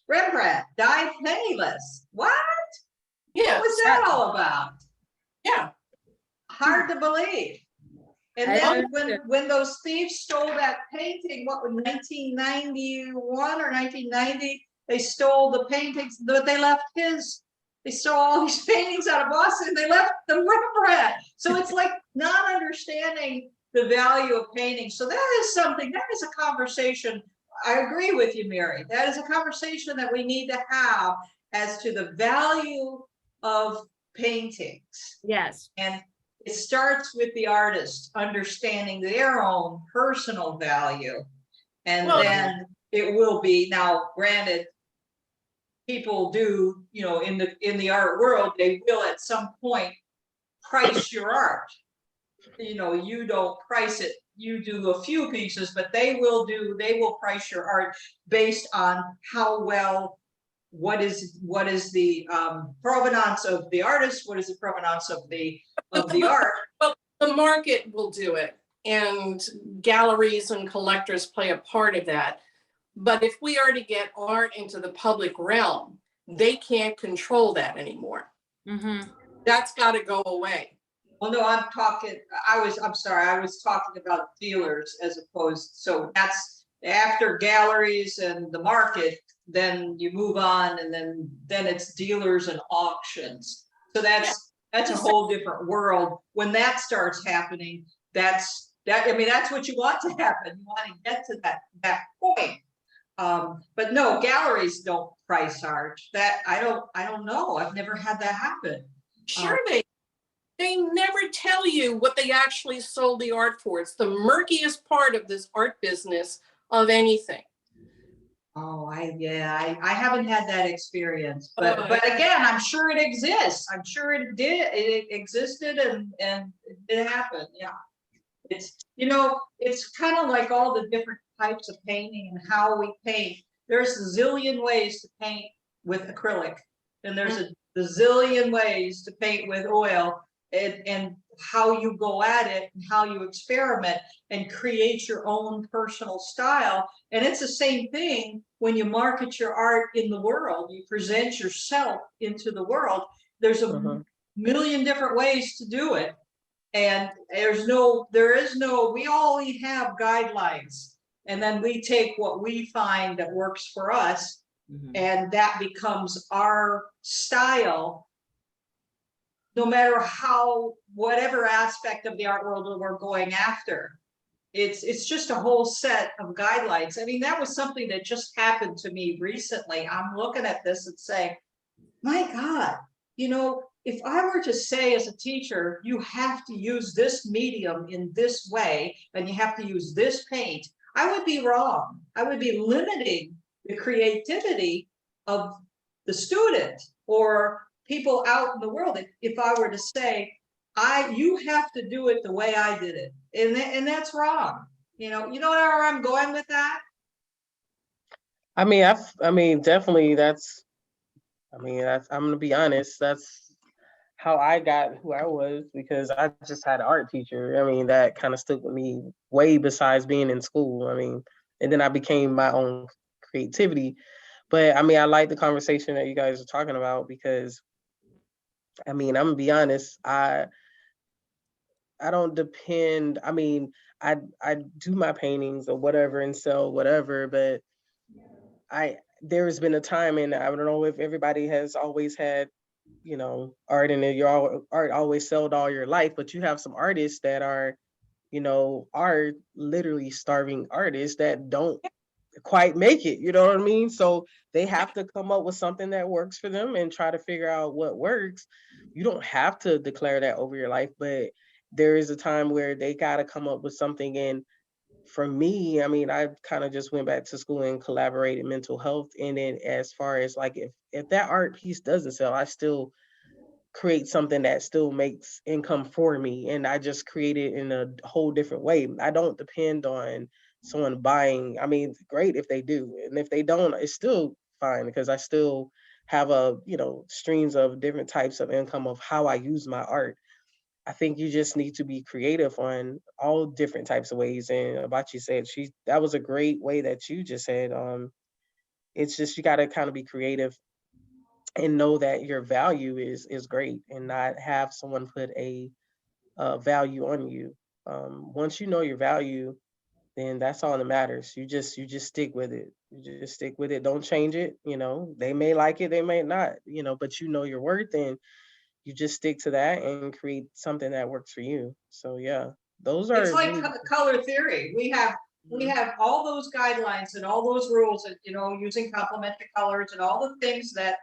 [SPEAKER 2] Rembrandt died penniless. What?
[SPEAKER 4] Yeah.
[SPEAKER 2] What was that all about?
[SPEAKER 4] Yeah.
[SPEAKER 2] Hard to believe. And then when those thieves stole that painting, what was 1991 or 1990? They stole the paintings, but they stole all these paintings out of Boston. They left the Rembrandt. So it's like not understanding the value of painting. So that is a conversation. I agree with you, Mary. That is a conversation that we need to have as to the value of paintings.
[SPEAKER 1] Yes.
[SPEAKER 2] And it starts with the artist understanding their own personal value. And then it will be, now granted, people do, in the art world, they will at some point price your art. You don't price it. You do a few pieces, but they will price your art based on how well, what is the provenance of the artist, what is the provenance of the art.
[SPEAKER 4] Well, the market will do it. and galleries and collectors play a part of that. But if we are to get art into the public realm, they can't control that anymore. That's got to go away.
[SPEAKER 2] Well, no, I'm talking, I'm sorry, I was talking about dealers as opposed, so that's after galleries and the market, then you move on and then it's dealers and auctions. So that's a whole different world. When that starts happening, that's what you want to happen. You want to get to that point. But no, galleries don't price art. That I don't know. I've never had that happen.
[SPEAKER 4] Sure, they never tell you what they actually sold the art for. It's the murkiest part of this art business of anything.
[SPEAKER 2] Oh, I haven't had that experience, but again, I'm sure it exists. I'm sure it existed and it did happen. Yeah, it's it's kind of like all the different types of painting and how we paint. There's a zillion ways to paint with acrylic, and there's a zillion ways to paint with oil, and how you go at it and how you experiment and create your own personal style. And it's the same thing when you market your art in the world. You present yourself into the world. There's a million different ways to do it, and there is no, we only have guidelines, and then we take what we find that works for us, and that becomes our style, no matter whatever aspect of the art world we're going after. It's just a whole set of guidelines. I mean, that was something that just happened to me recently. I'm looking at this and saying, my God, if I were to say as a teacher, you have to use this medium in this way, and you have to use this paint, I would be wrong. I would be limiting the creativity of the student or people out in the world if I were to say, you have to do it the way I did it, and that's wrong. You know where I'm going with that?
[SPEAKER 6] I mean, definitely I'm gonna be honest, that's how I got who I was, because I just had an art teacher. I mean, that kind of stuck with me way besides being in school. I mean, and then I became my own creativity. But I mean, I like the conversation that you guys are talking about, because I mean, I'm gonna be honest, I don't depend. I mean, I do my paintings or whatever and sell whatever, but there's been a time, and I don't know if everybody has always had, art, and your art always sold all your life, but you have some artists that are literally starving artists that don't quite make it, you know what I mean? So they have to come up with something that works for them and try to figure out what works. You don't have to declare that over your life, but there is a time where they got to come up with something. And for me, I mean, I kind of just went back to school and collaborated mental health. And then as far as like, if that art piece doesn't sell, I still create something that still makes income for me. And I just create it in a whole different way. I don't depend on someone buying. I mean, great if they do. And if they don't, it's still fine, because I still have streams of different types of income of how I use my art. I think you just need to be creative on all different types of ways. And Abachi said that was a great way that you just said. It's just, you got to kind of be creative and know that your value is great, and not have someone put a value on you. Once you know your value, then that's all that matters. You just stick with it. You just stick with it. Don't change it. They may like it, they may not, but you know your worth, and you just stick to that and create something that works for you. So yeah, those are.
[SPEAKER 2] It's like color theory. We have all those guidelines and all those rules, and using complementary colors and all the things that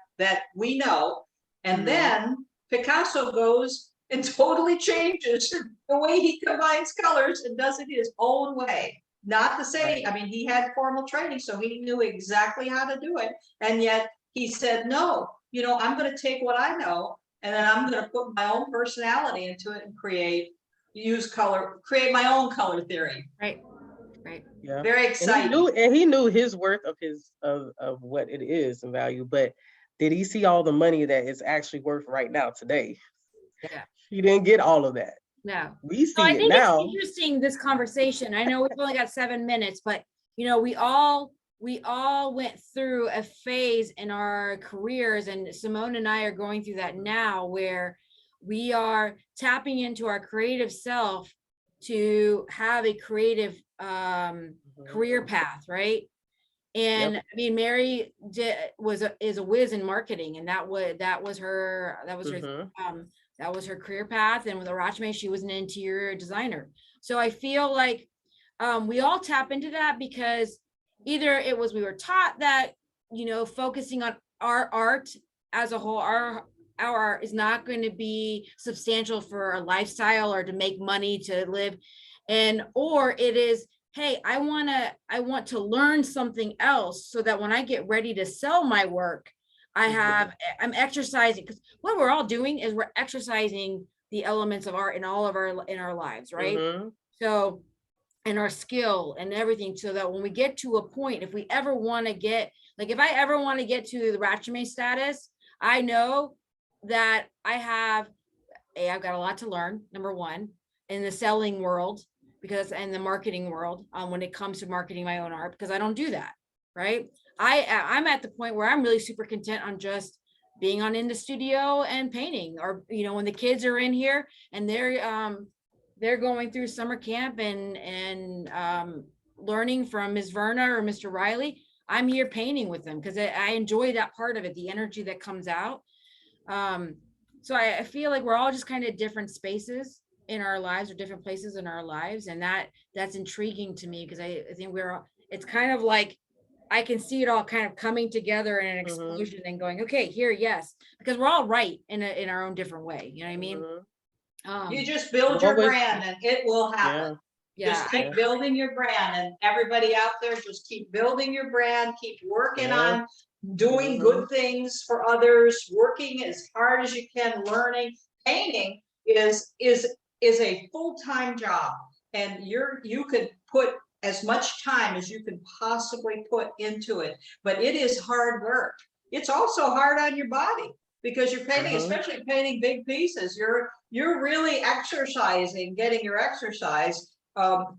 [SPEAKER 2] we know. And then Picasso goes and totally changes the way he combines colors and does it his own way. Not the same. I mean, he had formal training, so he knew exactly how to do it. And yet he said, no, I'm going to take what I know, and then I'm going to put my own personality into it and create my own color theory.
[SPEAKER 1] Right.
[SPEAKER 6] Yeah.
[SPEAKER 2] Very exciting.
[SPEAKER 6] And he knew his worth of what it is and value, but did he see all the money that it's actually worth right now today?
[SPEAKER 1] Yeah.
[SPEAKER 6] He didn't get all of that.
[SPEAKER 1] No.
[SPEAKER 6] We
[SPEAKER 1] So I
[SPEAKER 6] see it
[SPEAKER 1] think it's
[SPEAKER 6] now.
[SPEAKER 1] interesting, this conversation. I know we've only got 7 minutes, but you know, we all went through a phase in our careers, and Simone and I are going through that now, where we are tapping into our creative self to have a creative career path, right? And
[SPEAKER 6] Yep.
[SPEAKER 1] I mean, Mary is a whiz in marketing, and that was her career path. And with Arrachme, she was an interior designer. So I feel like we all tap into that, because either it was we were taught that, you know, focusing on our art as a whole, our art is not going to be substantial for a lifestyle or to make money to live, or it is, hey, I want to learn something else so that when I get ready to sell my work, I'm exercising, because what we're all doing is we're exercising the elements of art in our lives, right? So, and our skill and everything, so that when we get to a point, if I ever want to get to the Arrachme status, I know that I've got a lot to learn, number one, in the selling world, and the marketing world, when it comes to marketing my own art, because I don't do that, right? I'm at the point where I'm really super content on just being in the studio and painting, or, you know, when the kids are in here and they're going through summer camp and learning from Ms. Verna or Mr. Riley, I'm here painting with them, because I enjoy that part of it, the energy that comes out. So I feel like we're all just kind of different spaces in our lives, or different places in our lives, and that's intriguing to me, because I think it's kind of like I can see it all kind of coming together in an explosion and going, okay, here, yes, because we're all right in our own different way. You know what I mean?
[SPEAKER 2] You just build your brand and it will happen. Just keep building your brand, and everybody out there, just keep building your brand, keep working on doing good things for others, working as hard as you can, learning. Painting is a full-time job, and you could put as much time as you can possibly put into it, but it is hard work. It's also hard on your body, because you're painting, especially painting big pieces. You're really exercising, getting your exercise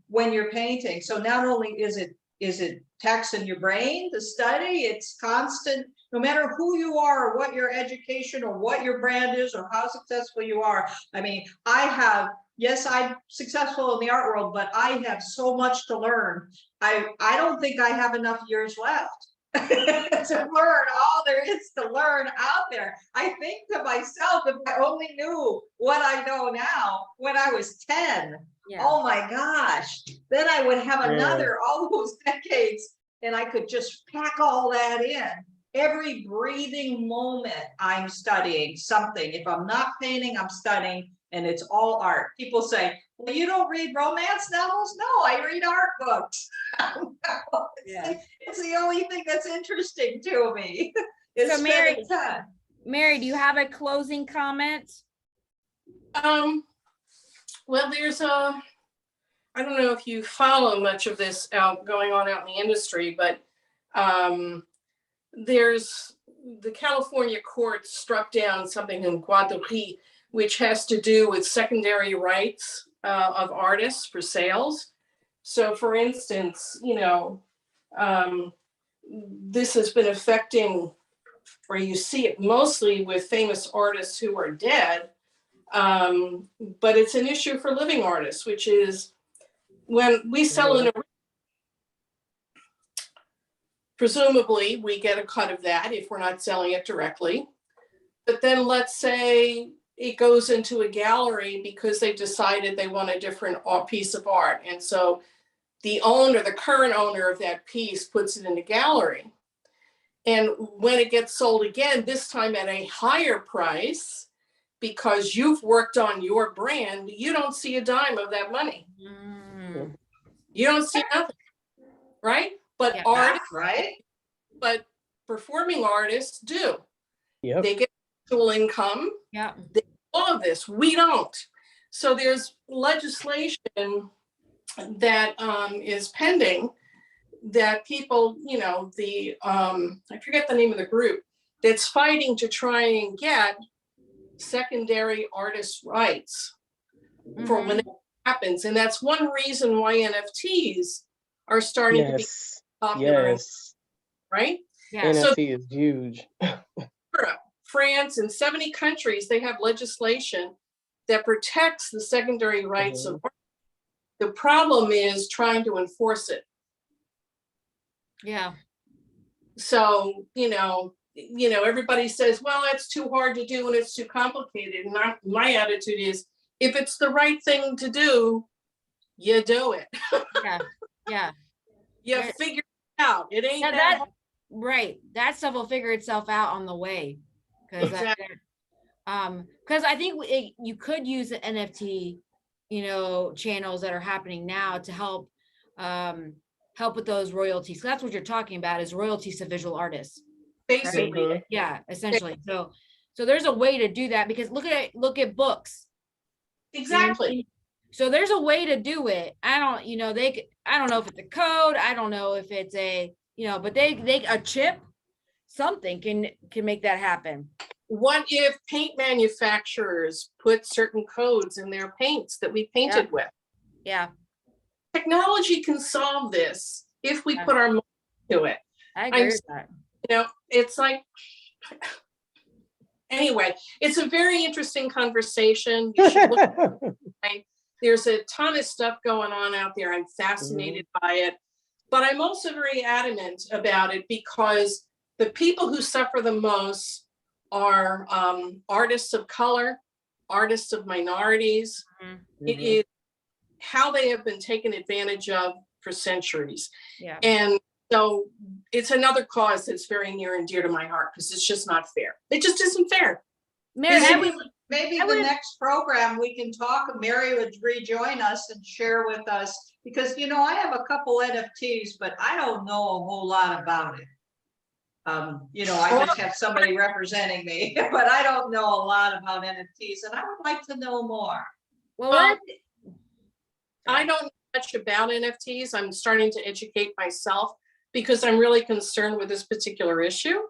[SPEAKER 2] when you're painting. So not only is it taxing your brain to study, it's constant, no matter who you are, or what your education or what your brand is, or how successful you are. I mean, yes, I'm successful in the art world, but I have so much to learn. I don't think I have enough years left to learn all there is to learn out there. I think to myself, if I only knew what I know now when I was 10, oh my gosh, then I would have another all those decades, and I could just pack all that in. Every breathing moment I'm studying something. If I'm not painting, I'm studying, and it's all art. People say, well, you don't read romance novels? No, I read art books. It's the only thing that's interesting to me.
[SPEAKER 1] So Mary, do you have a closing comment?
[SPEAKER 4] Well, there's I don't know if you follow much of this going on out in the industry, but there's the California court struck down something in Guadalupe, which has to do with secondary rights of artists for sales. So for instance, you know, this has been affecting, or you see it mostly with famous artists who are dead, but it's an issue for living artists, which is when we sell an, presumably we get a cut of that if we're not selling it directly. But then let's say it goes into a gallery because they decided they want a different piece of art. And so the current owner of that piece puts it in the gallery. And when it gets sold again, this time at a higher price, because you've worked on your brand, you don't see a dime of that money. You don't see nothing, right? But artists,
[SPEAKER 2] right?
[SPEAKER 4] But performing artists do.
[SPEAKER 6] Yep.
[SPEAKER 4] They get actual income.
[SPEAKER 1] Yeah.
[SPEAKER 4] All of this, we don't. So there's legislation that is pending that people, you know, I forget the name of the group that's fighting to try and get secondary artist rights for
[SPEAKER 1] Mhm.
[SPEAKER 4] when it happens. And that's one reason why NFTs are starting to be
[SPEAKER 6] Yes,
[SPEAKER 4] popular,
[SPEAKER 6] yes.
[SPEAKER 4] right?
[SPEAKER 1] Yeah.
[SPEAKER 4] So-
[SPEAKER 6] NFT is huge.
[SPEAKER 4] Europe, France, and 70 countries, they have legislation that protects the secondary rights of art. The problem is trying to enforce it.
[SPEAKER 1] Yeah.
[SPEAKER 4] So, everybody says, well, that's too hard to do and it's too complicated. And my attitude is, if it's the right thing to do, you do it.
[SPEAKER 1] Yeah. Yeah.
[SPEAKER 4] You
[SPEAKER 1] Right.
[SPEAKER 4] figure it out. It ain't
[SPEAKER 1] Yeah,
[SPEAKER 4] that hard.
[SPEAKER 1] right. That stuff will figure itself out on the way. Because
[SPEAKER 4] Exactly.
[SPEAKER 1] I think you could use the NFT, channels that are happening now to help with those royalties. So that's what you're talking about, is royalties to visual artists.
[SPEAKER 4] Basically.
[SPEAKER 6] Mhm.
[SPEAKER 1] Yeah, essentially. So there's a way to do that, because look at books. You know what I
[SPEAKER 4] Exactly.
[SPEAKER 1] mean? So there's a way to do it. I don't know if it's a code. I don't know if it's but they a chip, something can make that happen.
[SPEAKER 4] What if paint manufacturers put certain codes in their paints that we painted with?
[SPEAKER 1] Yeah,
[SPEAKER 4] Technology can solve this if we
[SPEAKER 1] Yeah.
[SPEAKER 4] put our mind to it.
[SPEAKER 1] I agree with that.
[SPEAKER 4] It's like, anyway, it's a very interesting conversation. You should look. There's a ton of stuff going on out there. I'm fascinated by it, but I'm also very adamant about it, because the people who suffer the most are artists of color, artists of minorities. It is how they have been taken advantage of for centuries.
[SPEAKER 1] Yeah.
[SPEAKER 4] And so it's another cause that's very near and dear to my heart, because it's just not fair. It just isn't fair.
[SPEAKER 1] Mary,
[SPEAKER 2] Maybe
[SPEAKER 1] I
[SPEAKER 2] the
[SPEAKER 1] would-
[SPEAKER 2] next program we can talk, Mary would rejoin us and share with us, because I have a couple NFTs, but I don't know a whole lot about it. I just have somebody representing me, but I don't know a lot about NFTs, and I would like to know more.
[SPEAKER 1] well,
[SPEAKER 4] I don't know much about NFTs. I'm starting to educate myself, because I'm really concerned with this particular issue.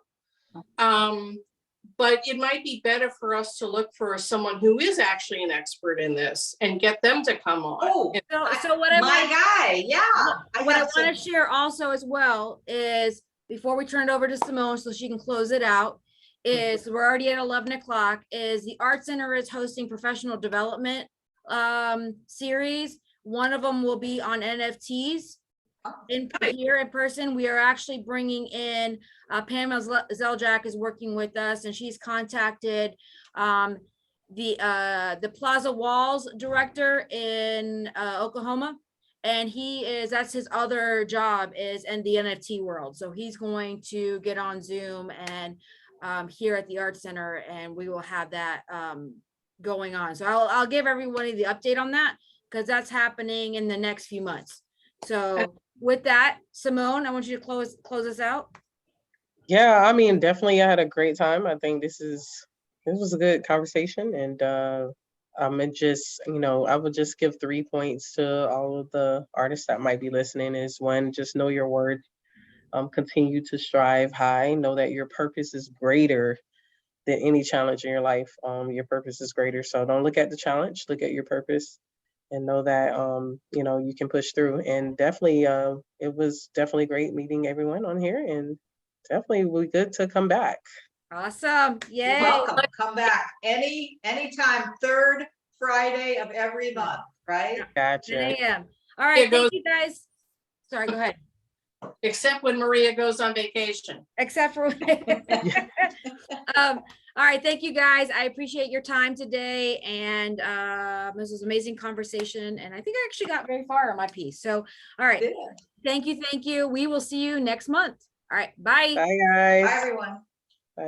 [SPEAKER 4] But it might be better for us to look for someone who is actually an expert in this and get them to come on.
[SPEAKER 2] Oh,
[SPEAKER 1] so what I
[SPEAKER 2] my
[SPEAKER 1] want
[SPEAKER 2] guy, yeah.
[SPEAKER 1] what I want to share also as well is, before we turn it over to Simone so she can close it out, is we're already at 11 o'clock, is the Art Center is hosting professional development series. One of them will be on NFTs. Here in person. We are actually bringing in Pamela Zeljak is working with us, and she's contacted the Plaza Walls director in Oklahoma, and that's his other job, is in the NFT world. So he's going to get on Zoom and here at the Art Center, and we will have that going on. So I'll give everybody the update on that, because that's happening in the next few months. So with that, Simone, I want you to close us out.
[SPEAKER 6] Yeah, I mean, definitely I had a great time. I think this was a good conversation, and I'm just, I would just give 3 points to all of the artists that might be listening. Is one, just know your worth. Continue to strive high. Know that your purpose is greater than any challenge in your life. Your purpose is greater. So don't look at the challenge, look at your purpose, and know that you can push through. And definitely it was definitely great meeting everyone on here, and definitely we're good to come back.
[SPEAKER 1] Awesome. Yay.
[SPEAKER 2] You're welcome. Come back anytime, third Friday of every month, right?
[SPEAKER 1] 10
[SPEAKER 6] Gotcha.
[SPEAKER 1] a.m. All right, thank you guys. Sorry, go ahead.
[SPEAKER 4] Except when Maria goes on vacation.
[SPEAKER 1] Except for all right, thank you guys. I appreciate your time today, and this was an amazing conversation, and I think I actually got very far on my piece. So all right, thank you. We will see you next month. All right, bye.
[SPEAKER 6] Bye, guys.
[SPEAKER 2] Bye, everyone.